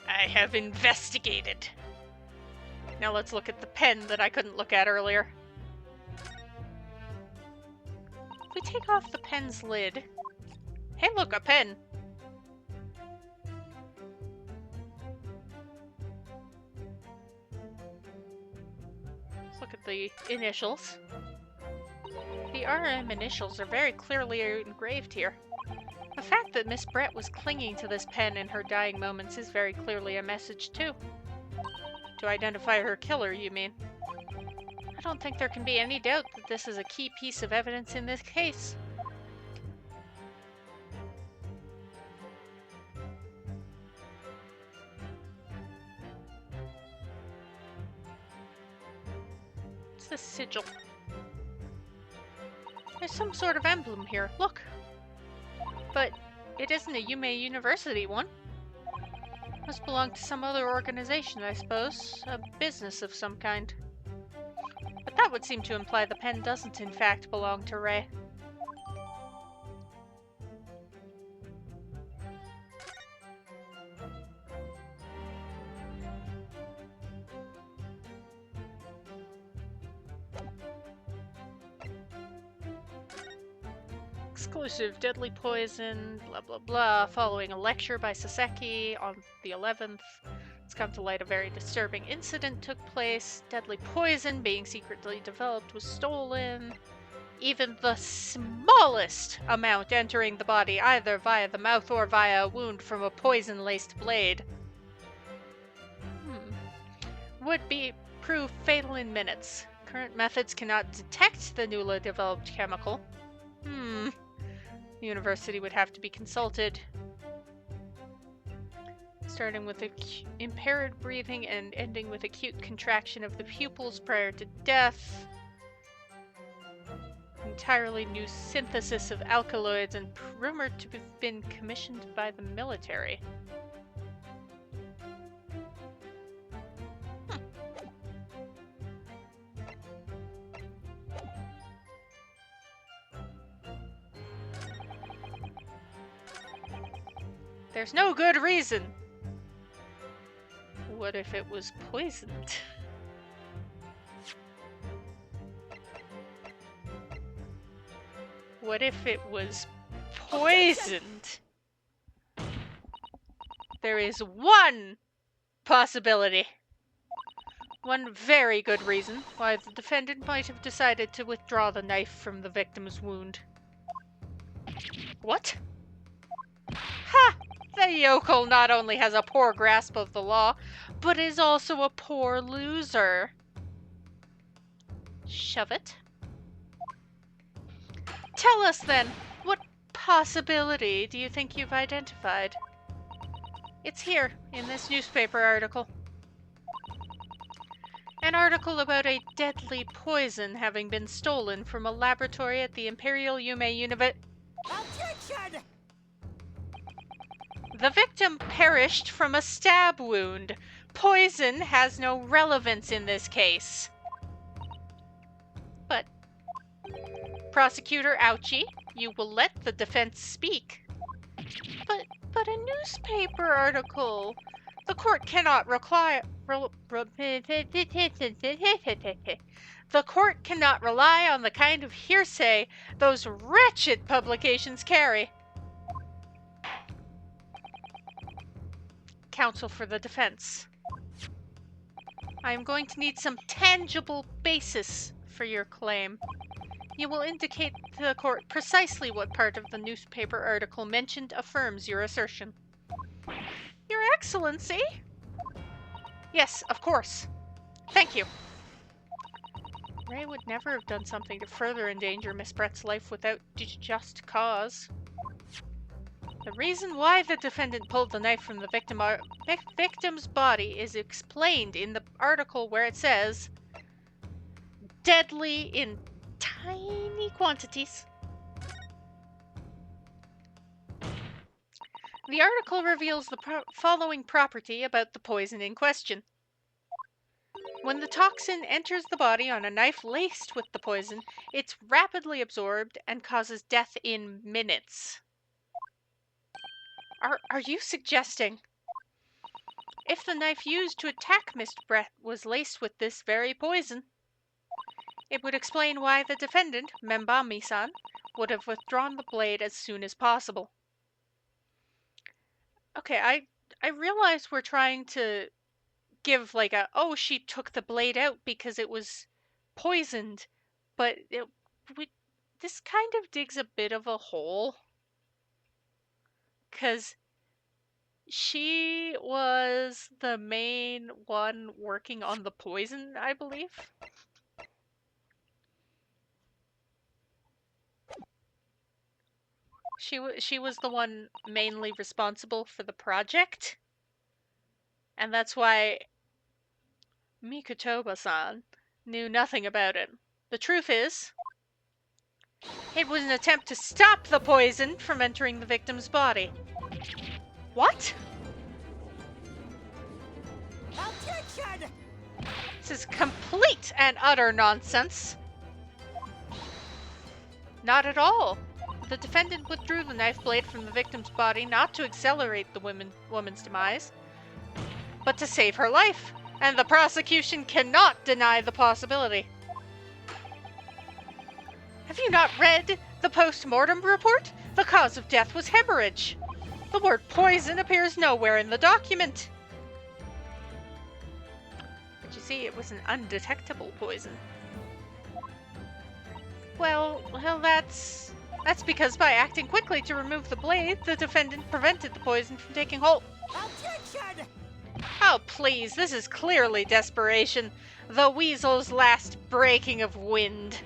I have investigated. Now let's look at the pen that I couldn't look at earlier. If we take off the pen's lid... Hey look, a pen! Let's look at the initials. The RM initials are very clearly engraved here. The fact that Miss Brett was clinging to this pen in her dying moments is very clearly a message too. To identify her killer, you mean? I don't think there can be any doubt that this is a key piece of evidence in this case. What's this sigil? There's some sort of emblem here, look! But it isn't a Yume University one. Must belong to some other organization, I suppose. A business of some kind. But that would seem to imply the pen doesn't in fact belong to Ray. exclusive deadly poison, blah blah blah, following a lecture by Saseki on the 11th. It's come to light a very disturbing incident took place. Deadly poison being secretly developed was stolen. Even the smallest amount entering the body, either via the mouth or via a wound from a poison-laced blade, would be prove fatal in minutes. Current methods cannot detect the newly developed chemical. The university would have to be consulted. Starting with impaired breathing and ending with acute contraction of the pupils prior to death. Entirely new synthesis of alkaloids and rumored to have been commissioned by the military. There's no good reason. What if it was poisoned? What if it was poisoned? There is one possibility. One very good reason why the defendant might have decided to withdraw the knife from the victim's wound. What? Ha! The yokel not only has a poor grasp of the law, but is also a poor loser. Shove it. Tell us then, what possibility do you think you've identified? It's here, in this newspaper article. An article about a deadly poison having been stolen from a laboratory at the Imperial Yume University. Objection! The victim perished from a stab wound. Poison has no relevance in this case. But, Prosecutor Ouchie, you will let the defense speak. But a newspaper article. The court cannot rely. The court cannot rely on the kind of hearsay those wretched publications carry. Counsel for the defense. I am going to need some tangible basis for your claim. You will indicate to the court precisely what part of the newspaper article mentioned affirms your assertion. Your Excellency? Yes, of course. Thank you. Ray would never have done something to further endanger Miss Brett's life without just cause. The reason why the defendant pulled the knife from the victim's body is explained in the article where it says, deadly in tiny quantities. The article reveals the following property about the poison in question. When the toxin enters the body on a knife laced with the poison, it's rapidly absorbed and causes death in minutes. Are you suggesting if the knife used to attack Miss Brett was laced with this very poison, it would explain why the defendant, Membami-san, would have withdrawn the blade as soon as possible? Okay, I realize we're trying to give like a, oh, she took the blade out because it was poisoned, but this kind of digs a bit of a hole. Because she was the main one working on the poison, I believe. She was the one mainly responsible for the project. And that's why Mikotoba-san knew nothing about it. The truth is, it was an attempt to stop the poison from entering the victim's body. What? Objection! This is complete and utter nonsense. Not at all. The defendant withdrew the knife blade from the victim's body not to accelerate the woman's demise, but to save her life, and the prosecution cannot deny the possibility. Have you not read The post-mortem report? The cause of death was hemorrhage. The word poison appears nowhere in the document. But you see, it was an undetectable poison. Well, that's because by acting quickly to remove the blade, the defendant prevented the poison from taking hold. Objection! Oh, please, this is clearly desperation. The weasel's last breaking of wind.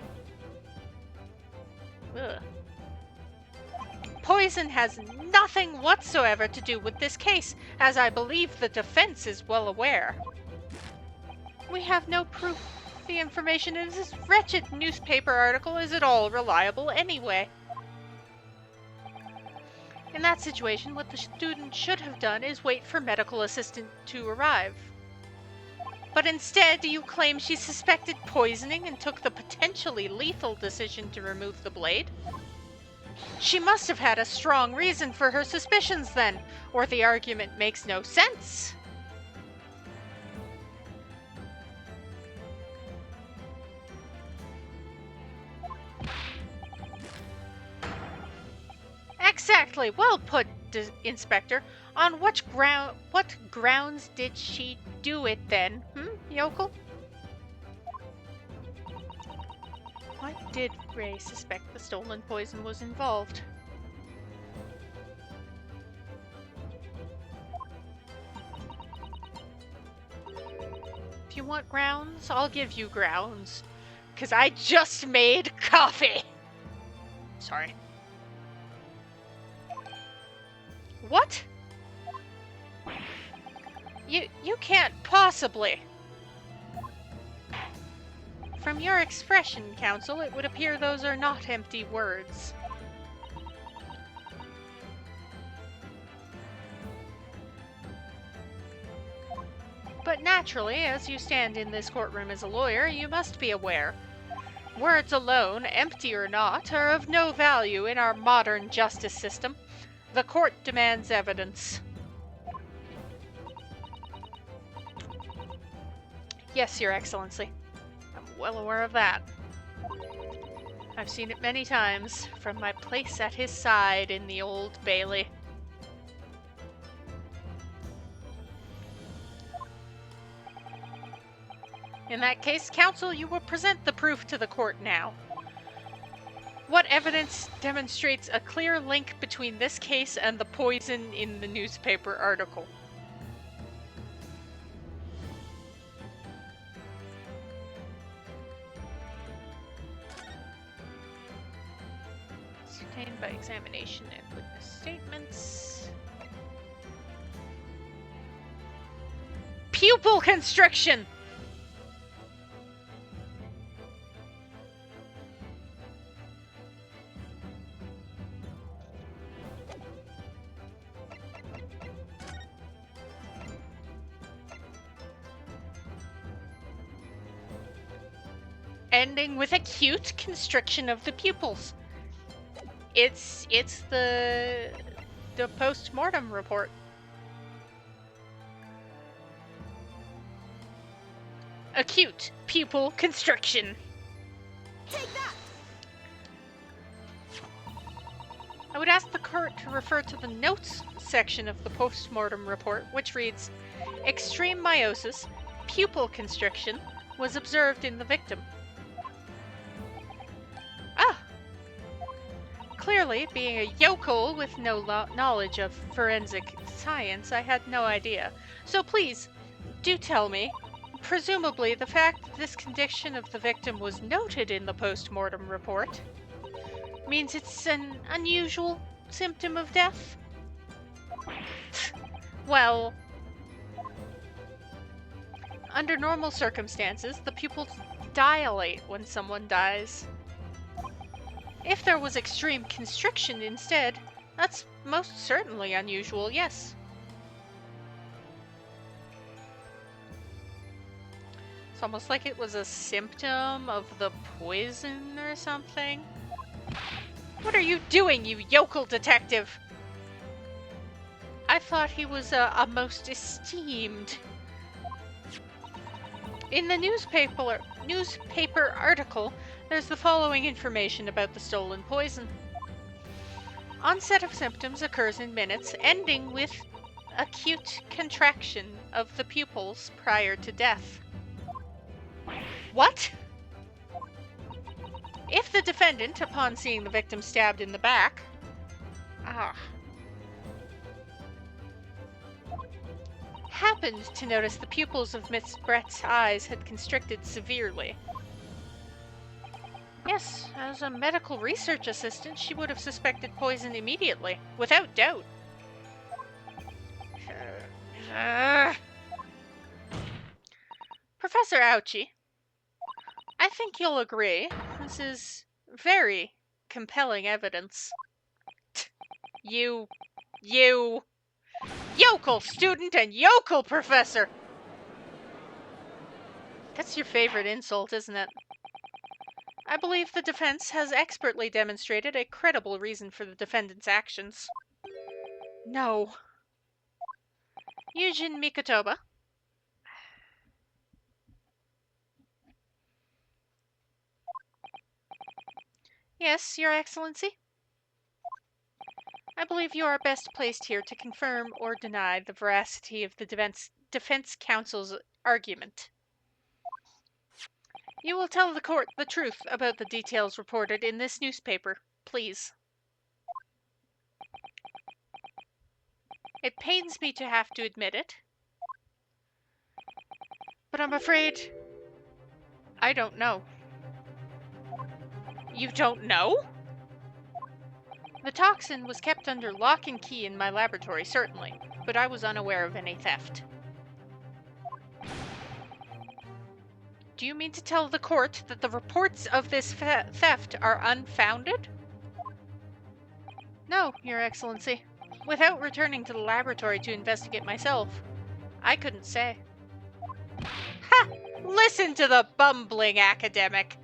Ugh. Poison has nothing whatsoever to do with this case, as I believe the defense is well aware. We have no proof the information in this wretched newspaper article is at all reliable anyway. In that situation, what the student should have done is wait for medical assistance to arrive. But instead, you claim she suspected poisoning and took the potentially lethal decision to remove the blade? She must have had a strong reason for her suspicions then, or the argument makes no sense. Exactly. Well put, Inspector. On what grounds did she do it then, yokel? Why did Ray suspect the stolen poison was involved? If you want grounds, I'll give you grounds. 'Cause I just made coffee! Sorry. What? You can't possibly. From your expression, Counsel, it would appear those are not empty words. But naturally, as you stand in this courtroom as a lawyer, you must be aware. Words alone, empty or not, are of no value in our modern justice system. The court demands evidence. Yes, Your Excellency. I'm well aware of that. I've seen it many times from my place at his side in the Old Bailey. In that case, Counsel, you will present the proof to the court now. What evidence demonstrates a clear link between this case and the poison in the newspaper article? Ascertained by examination and witness statements. Pupil constriction! Ending with acute constriction of the pupils. It's the post-mortem report. Acute pupil constriction. Take that! I would ask the court to refer to the notes section of the post-mortem report, which reads, extreme meiosis, pupil constriction, was observed in the victim. Ah! Clearly, being a yokel with no knowledge of forensic science, I had no idea. So please, do tell me, presumably the fact that this condition of the victim was noted in the post-mortem report means it's an unusual symptom of death? Well, under normal circumstances, the pupils dilate when someone dies. If there was extreme constriction instead, that's most certainly unusual, yes. It's almost like it was a symptom of the poison or something. What are you doing, you yokel detective? I thought he was a most esteemed. In the newspaper article, There's the following information about the stolen poison. Onset of symptoms occurs in minutes, ending with acute contraction of the pupils prior to death. What? If the defendant, upon seeing the victim stabbed in the back, happened to notice the pupils of Miss Brett's eyes had constricted severely. Yes, as a medical research assistant, she would have suspected poison immediately, without doubt. Professor Ouchie, I think you'll agree, this is very compelling evidence. You, yokel student and yokel professor! That's your favorite insult, isn't it? I believe the defense has expertly demonstrated a credible reason for the defendant's actions. No. Yujin Mikotoba. Yes, Your Excellency? I believe you are best placed here to confirm or deny the veracity of the defense counsel's argument. You will tell the court the truth about the details reported in this newspaper, please. It pains me to have to admit it, but I'm afraid I don't know. You don't know? The toxin was kept under lock and key in my laboratory, certainly, but I was unaware of any theft. Do you mean to tell the court that the reports of this theft are unfounded? No, Your Excellency. Without returning to the laboratory to investigate myself, I couldn't say. Ha! Listen to the bumbling academic!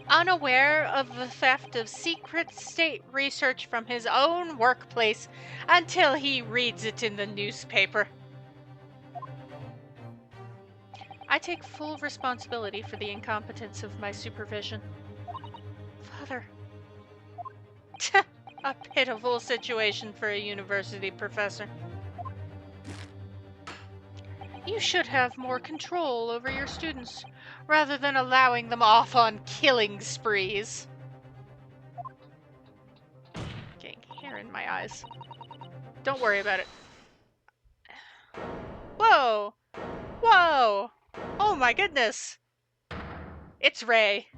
Unaware of the theft of secret state research from his own workplace until he reads it in the newspaper. I take full responsibility for the incompetence of my supervision. Father. A pitiful situation for a university professor. You should have more control over your students, rather than allowing them off on killing sprees. Getting hair in my eyes. Don't worry about it. Whoa! Whoa! Oh my goodness! It's Ray.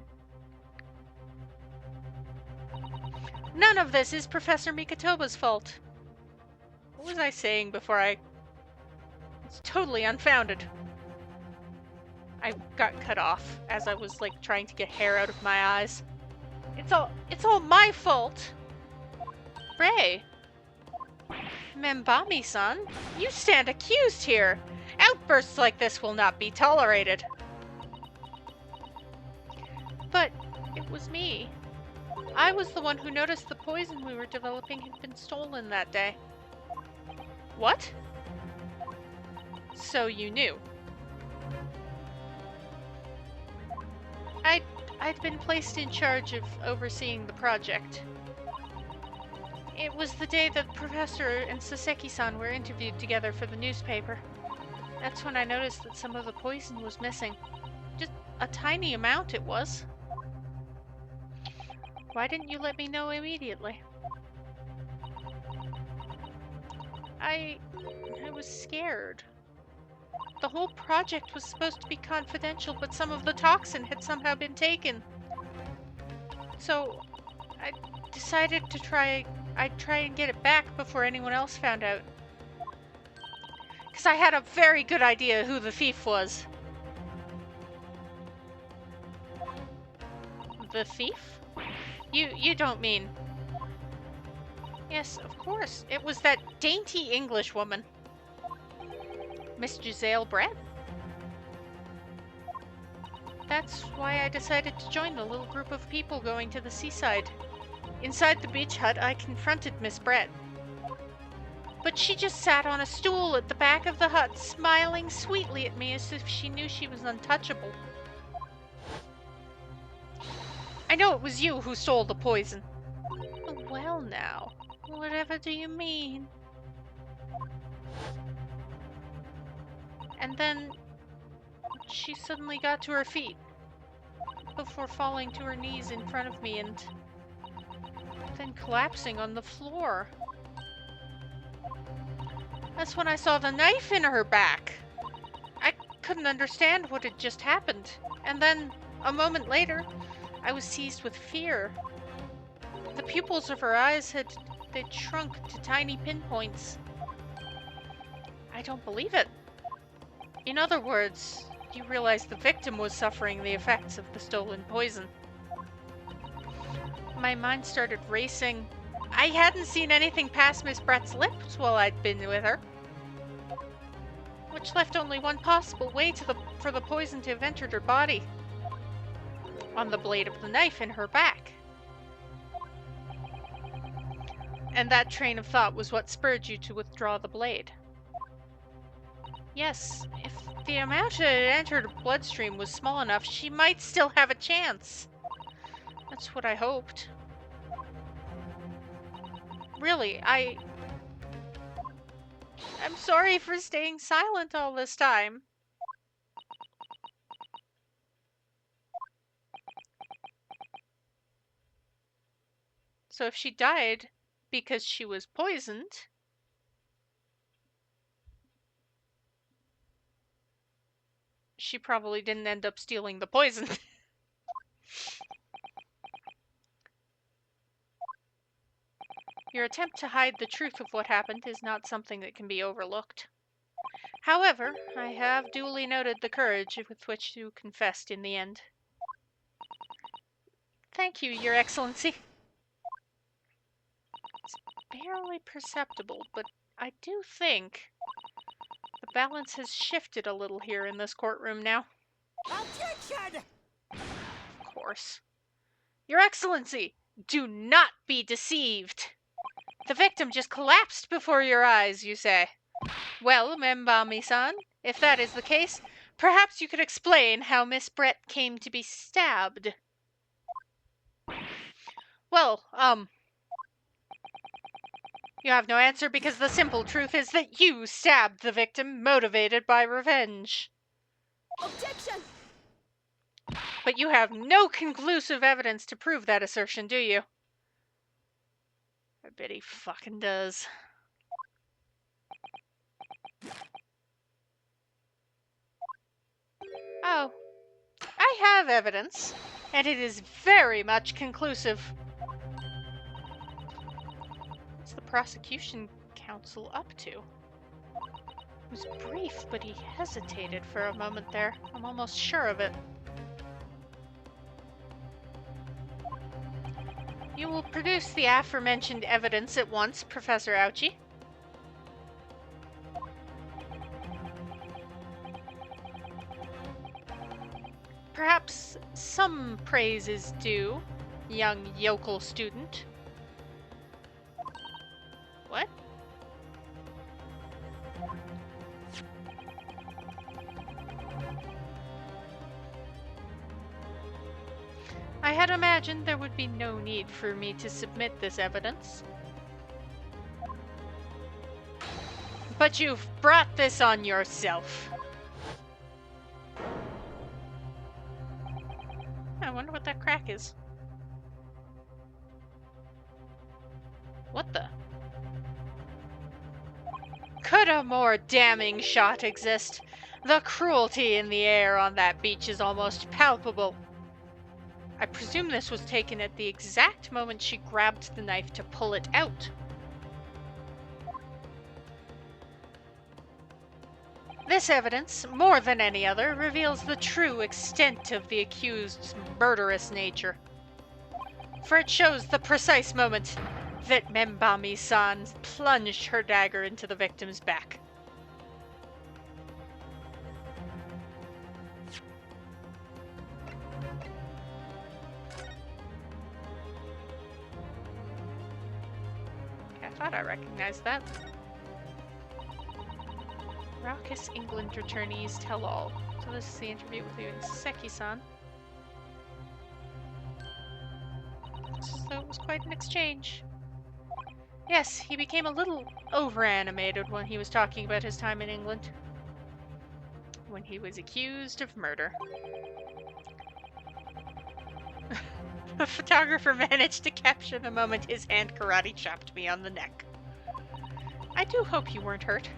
None of this is Professor Mikotoba's fault. What was I saying before It's totally unfounded. I got cut off as I was like trying to get hair out of my eyes. It's all my fault. Ray. Membami-san, you stand accused here. Outbursts like this will not be tolerated. But it was me. I was the one who noticed the poison we were developing had been stolen that day. What? So you knew. I'd been placed in charge of overseeing the project. It was the day that Professor and Saseki-san were interviewed together for the newspaper. That's when I noticed that some of the poison was missing. Just a tiny amount it was. Why didn't you let me know immediately? I was scared. The whole project was supposed to be confidential, but some of the toxin had somehow been taken. So, I decided I'd try and get it back before anyone else found out. Because I had a very good idea who the thief was. The thief? You don't mean... Yes, of course. It was that dainty English woman. Miss Giselle Brett. That's why I decided to join the little group of people going to the seaside. Inside the beach hut, I confronted Miss Brett. But she just sat on a stool at the back of the hut, smiling sweetly at me as if she knew she was untouchable. I know it was you who stole the poison. Well now, whatever do you mean? And then she suddenly got to her feet before falling to her knees in front of me and then collapsing on the floor. That's when I saw the knife in her back. I couldn't understand what had just happened. And then, a moment later, I was seized with fear. The pupils of her eyes they'd shrunk to tiny pinpoints. I don't believe it. In other words, you realize the victim was suffering the effects of the stolen poison. My mind started racing. I hadn't seen anything past Miss Brett's lips while I'd been with her, which left only one possible way for the poison to have entered her body. On the blade of the knife in her back. And that train of thought was what spurred you to withdraw the blade. Yes, if the amount that had entered her bloodstream was small enough, she might still have a chance. That's what I hoped. Really, I'm sorry for staying silent all this time. So if she died because she was poisoned, she probably didn't end up stealing the poison. Your attempt to hide the truth of what happened is not something that can be overlooked. However, I have duly noted the courage with which you confessed in the end. Thank you, Your Excellency. It's barely perceptible, but I do think the balance has shifted a little here in this courtroom now. Objection! Of course. Your Excellency, do not be deceived. The victim just collapsed before your eyes, you say. Well, Membami-san, if that is the case, perhaps you could explain how Miss Brett came to be stabbed. Well, you have no answer because the simple truth is that you stabbed the victim motivated by revenge. Objection! But you have no conclusive evidence to prove that assertion, do you? I bet he fucking does. Oh, I have evidence, and it is very much conclusive. What's the prosecution counsel up to? It was brief, but he hesitated for a moment there. I'm almost sure of it. You will produce the aforementioned evidence at once, Professor Ouchie. Perhaps some praise is due, young yokel student. What? I had imagined there would be no need for me to submit this evidence. But you've brought this on yourself. I wonder what that crack is. What the? Could a more damning shot exist? The cruelty in the air on that beach is almost palpable. I presume this was taken at the exact moment she grabbed the knife to pull it out. This evidence, more than any other, reveals the true extent of the accused's murderous nature. For it shows the precise moment that Membami-san plunged her dagger into the victim's back. I thought I recognized that. Raucous England returnees tell all. So this is the interview with you and Seki-san. was quite an exchange. Yes, he became a little over-animated when he was talking about his time in England. When he was accused of murder. The photographer managed to capture the moment his hand karate chopped me on the neck. I do hope you weren't hurt.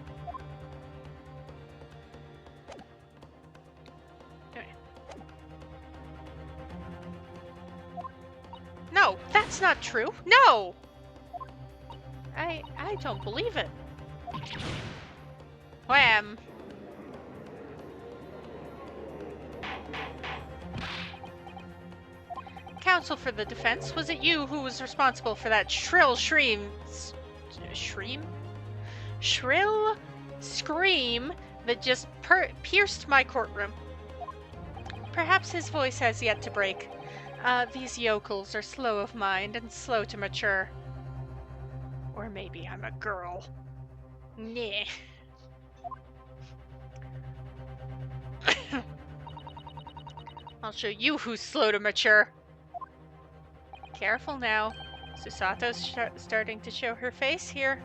Okay. No, that's not true. No! I don't believe it. Wham! Counsel for the defense, was it you who was responsible for that shrill scream that just pierced my courtroom? Perhaps his voice has yet to break. These yokels are slow of mind and slow to mature. Or maybe I'm a girl. Nah. I'll show you who's slow to mature. Careful now. Susato's starting to show her face here.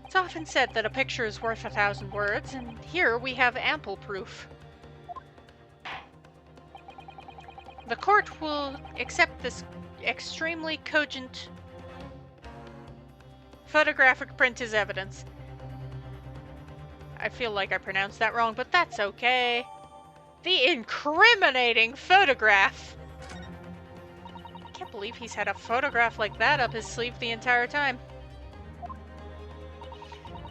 It's often said that a picture is worth 1,000 words, and here we have ample proof. The court will accept this extremely cogent photographic print as evidence. I feel like I pronounced that wrong, but that's okay. The incriminating photograph! I can't believe he's had a photograph like that up his sleeve the entire time.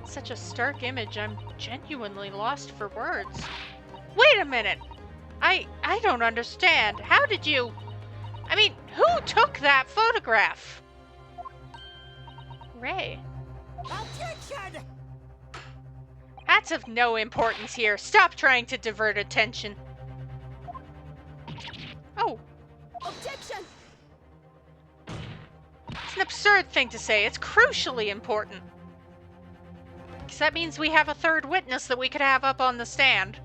Such a stark image, I'm genuinely lost for words. Wait a minute! I don't understand. How did you... I mean, who took that photograph? Ray. Objection! That's of no importance here. Stop trying to divert attention. Oh. Objection! It's an absurd thing to say. It's crucially important. Because that means we have a third witness that we could have up on the stand.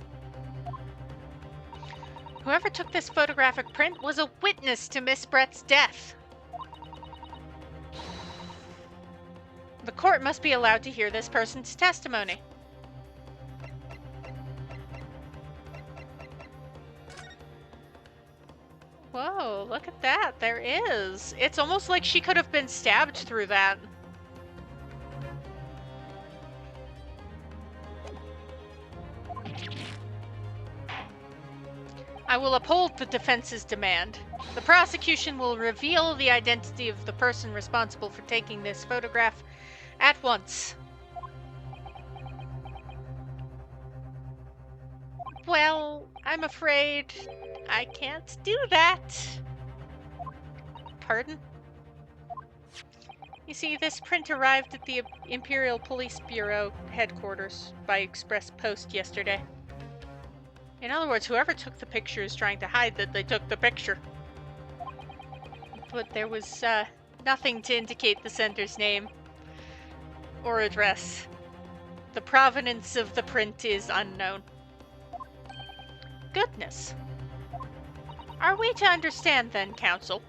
Whoever took this photographic print was a witness to Miss Brett's death. The court must be allowed to hear this person's testimony. Whoa, look at that. There is. It's almost like she could have been stabbed through that. I will uphold the defense's demand. The prosecution will reveal the identity of the person responsible for taking this photograph at once. Well, I'm afraid I can't do that. Pardon? You see, this print arrived at the Imperial Police Bureau headquarters by express post yesterday. In other words, whoever took the picture is trying to hide that they took the picture. But there was nothing to indicate the sender's name or address. The provenance of the print is unknown. Goodness. Are we to understand then, counsel,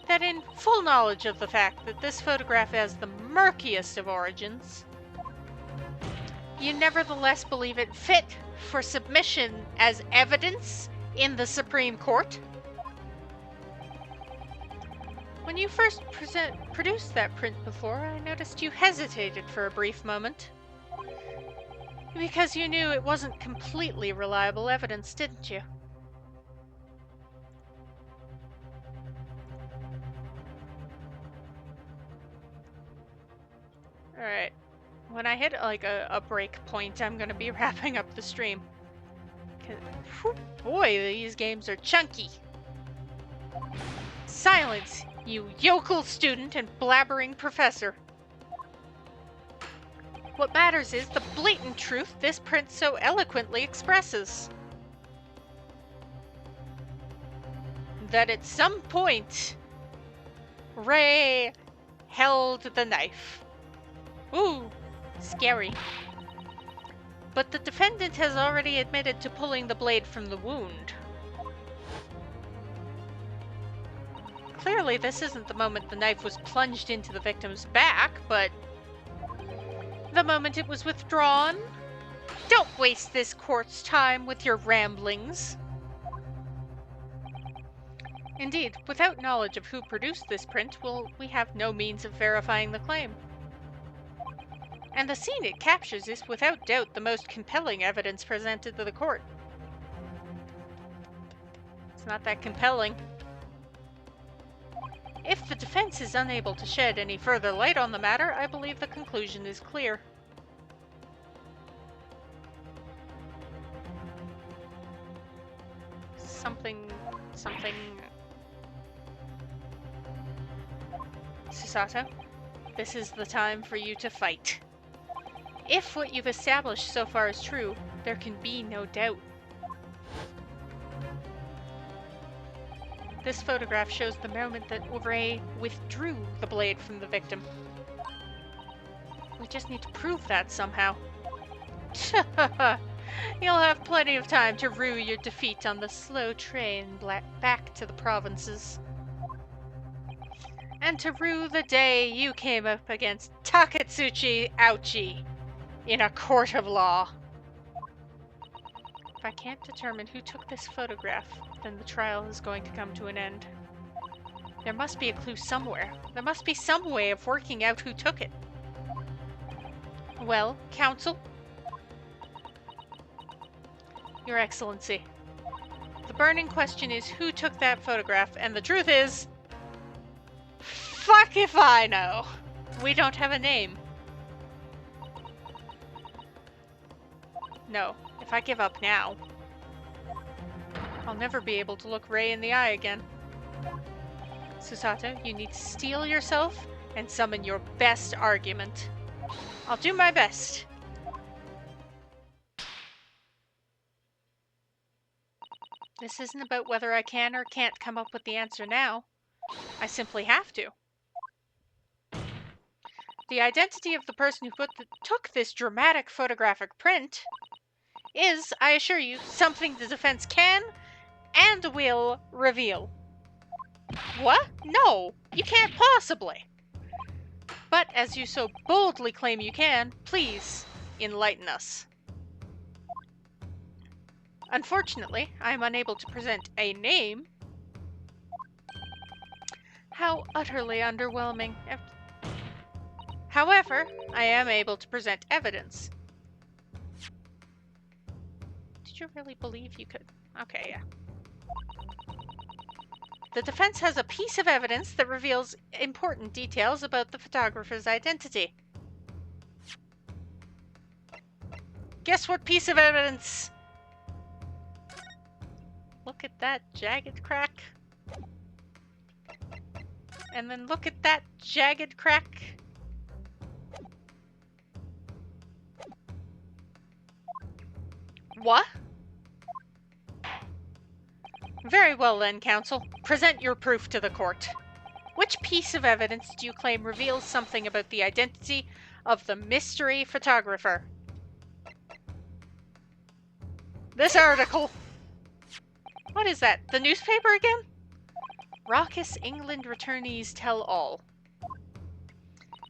that in full knowledge of the fact that this photograph has the murkiest of origins, you nevertheless believe it fit for submission as evidence in the Supreme Court? When you first produced that print before, I noticed you hesitated for a brief moment. Because you knew it wasn't completely reliable evidence, didn't you? Alright. When I hit like a break point, I'm gonna be wrapping up the stream. Whew, boy, these games are chunky. Silence, you yokel student and blabbering professor. What matters is the blatant truth this print so eloquently expresses. That at some point, Ray held the knife. Ooh, scary. But the defendant has already admitted to pulling the blade from the wound. Clearly, this isn't the moment the knife was plunged into the victim's back, but the moment it was withdrawn. Don't waste this court's time with your ramblings. Indeed, without knowledge of who produced this print, we have no means of verifying the claim. And the scene it captures is without doubt the most compelling evidence presented to the court. It's not that compelling. If the defense is unable to shed any further light on the matter, I believe the conclusion is clear. Something... Susato, this is the time for you to fight. If what you've established so far is true, there can be no doubt. This photograph shows the moment that Ray withdrew the blade from the victim. We just need to prove that somehow. You'll have plenty of time to rue your defeat on the slow train back to the provinces. And to rue the day you came up against Takatsuchi Ouchi in a court of law. If I can't determine who took this photograph, then the trial is going to come to an end. There must be a clue somewhere. There must be some way of working out who took it. Well, counsel? Your Excellency, the burning question is who took that photograph, and the truth is... fuck if I know! We don't have a name. No, if I give up now, I'll never be able to look Ray in the eye again. Susato, you need to steel yourself and summon your best argument. I'll do my best. This isn't about whether I can or can't come up with the answer now. I simply have to. The identity of the person who took this dramatic photographic print is, I assure you, something the defense can and will reveal. What? No, you can't possibly. But as you so boldly claim you can, please enlighten us. Unfortunately, I am unable to present a name. How utterly underwhelming. However, I am able to present evidence. Did you really believe you could? Okay, yeah. The defense has a piece of evidence that reveals important details about the photographer's identity. Guess what piece of evidence? Look at that jagged crack. And then look at that jagged crack. What? Very well then, counsel. Present your proof to the court. Which piece of evidence do you claim reveals something about the identity of the mystery photographer? This article! What is that? The newspaper again? Raucous England returnees tell all.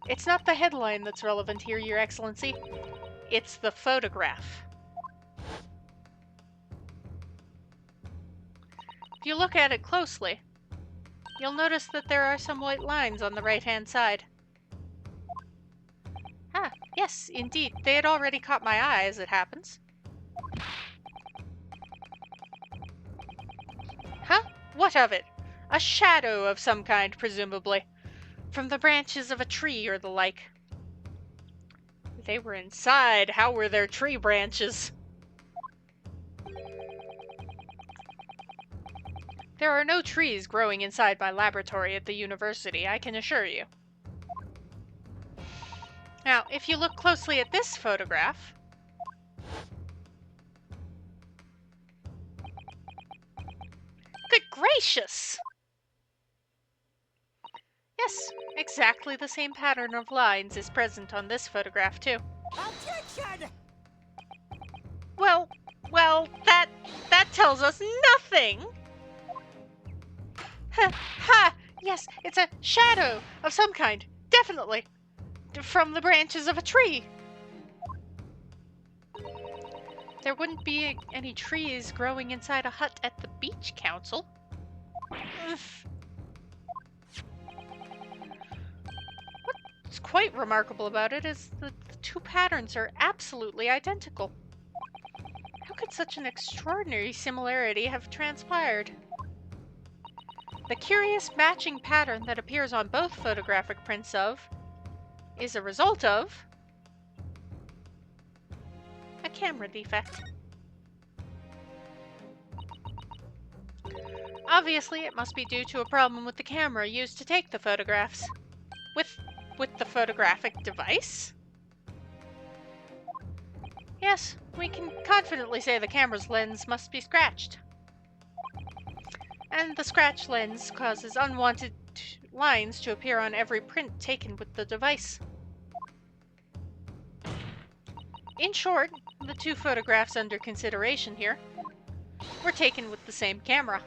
It's not the headline that's relevant here, Your Excellency. It's the photograph. If you look at it closely, you'll notice that there are some white lines on the right-hand side. Ah, yes, indeed. They had already caught my eye, as it happens. Huh? What of it? A shadow of some kind, presumably. From the branches of a tree or the like. They were inside. How were their tree branches? There are no trees growing inside my laboratory at the university, I can assure you. Now, if you look closely at this photograph... Good gracious! Yes, exactly the same pattern of lines is present on this photograph, too. Objection! Well, that tells us nothing! Ha! Yes, it's a shadow of some kind. Definitely. From the branches of a tree. There wouldn't be any trees growing inside a hut at the beach council. What's quite remarkable about it is that the two patterns are absolutely identical. How could such an extraordinary similarity have transpired? The curious matching pattern that appears on both photographic prints is a result of a camera defect. Obviously, it must be due to a problem with the camera used to take the photographs. With the photographic device? Yes, we can confidently say the camera's lens must be scratched. And the scratch lens causes unwanted lines to appear on every print taken with the device. In short, the two photographs under consideration here were taken with the same camera.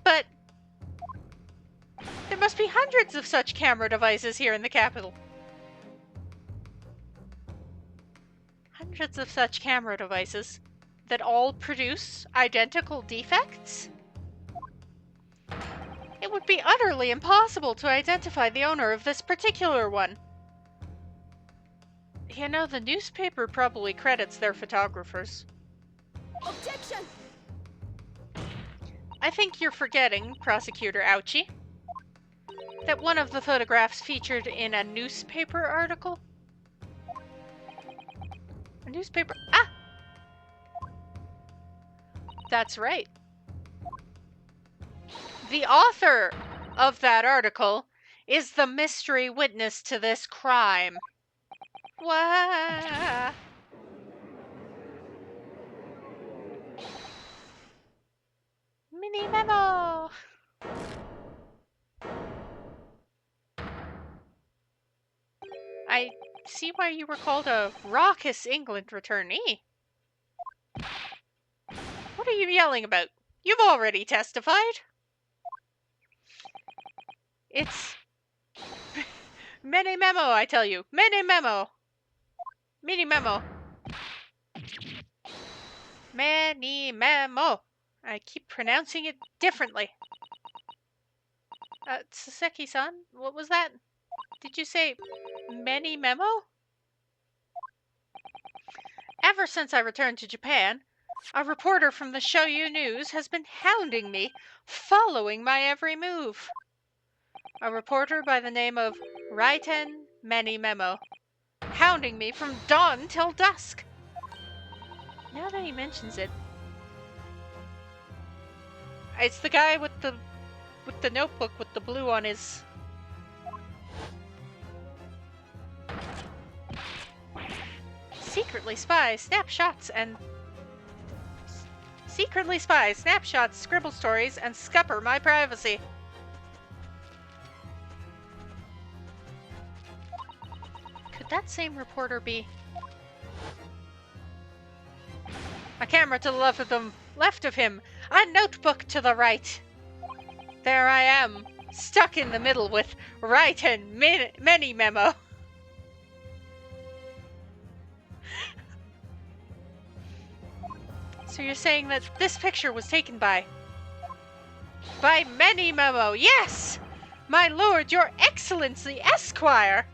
But there must be hundreds of such camera devices here in the capital. Hundreds of such camera devices that all produce identical defects? It would be utterly impossible to identify the owner of this particular one. You know, the newspaper probably credits their photographers. Objection! I think you're forgetting, Prosecutor Ouchie, that one of the photographs featured in a newspaper article. A newspaper... Ah! That's right. The author of that article is the mystery witness to this crime. Wah! Mini memo! I see why you were called a raucous England returnee. What are you yelling about? You've already testified. It's... Mini memo, I tell you. Mini memo. Mini memo. Mini memo. I keep pronouncing it differently. Saseki-san, what was that? Did you say many memo? Ever since I returned to Japan, a reporter from the Shoyu News has been hounding me, following my every move. A reporter by the name of Raiten Many Memo, hounding me from dawn till dusk. Now that he mentions it, it's the guy with the notebook with the blue on his... Secretly spy snapshots, scribble stories, and scupper my privacy. Could that same reporter be... A camera to the left of him, a notebook to the right. There I am, stuck in the middle with right and many memo. So you're saying that this picture was taken by many memo? Yes! My lord, your excellency, Esquire!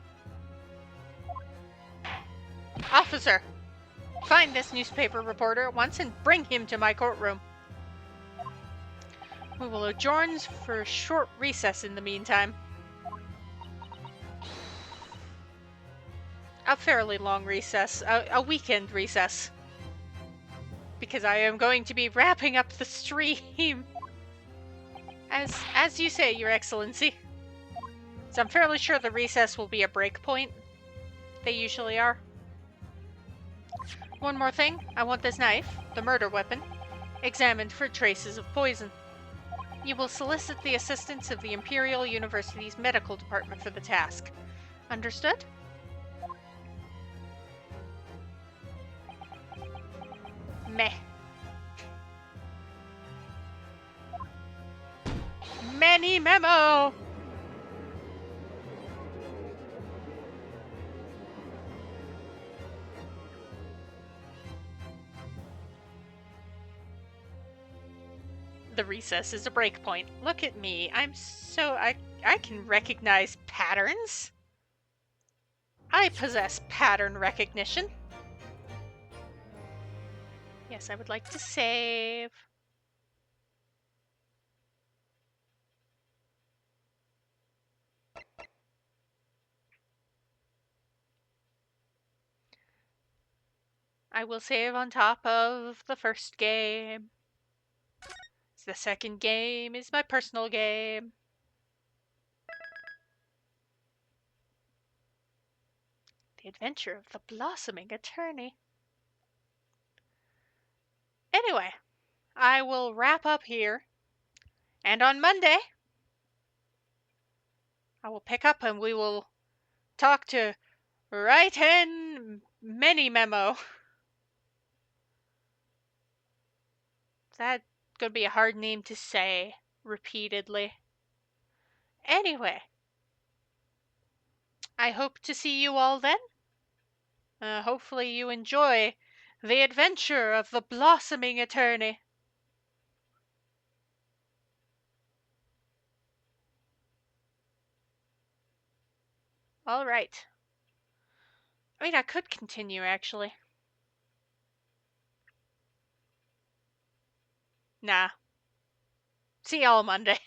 Officer, find this newspaper reporter at once and bring him to my courtroom. We will adjourn for a short recess in the meantime. A fairly long recess, a weekend recess. Because I am going to be wrapping up the stream. As you say, Your Excellency. So I'm fairly sure the recess will be a break point. They usually are. One more thing. I want this knife, the murder weapon, examined for traces of poison. You will solicit the assistance of the Imperial University's medical department for the task. Understood? Meh. Many memo! The recess is a breakpoint. Look at me. I can recognize patterns. I possess pattern recognition. Yes, I would like to save. I will save on top of the first game. The second game is my personal game. The Adventure of the Blossoming Attorney. Anyway, I will wrap up here. And on Monday, I will pick up and we will talk to Right Hand Many Memo. That's gonna be a hard name to say repeatedly. Anyway, I hope to see you all then. Hopefully you enjoy the adventure of the Blossoming Attorney. All right. I mean, I could continue, actually. Nah. See y'all Monday.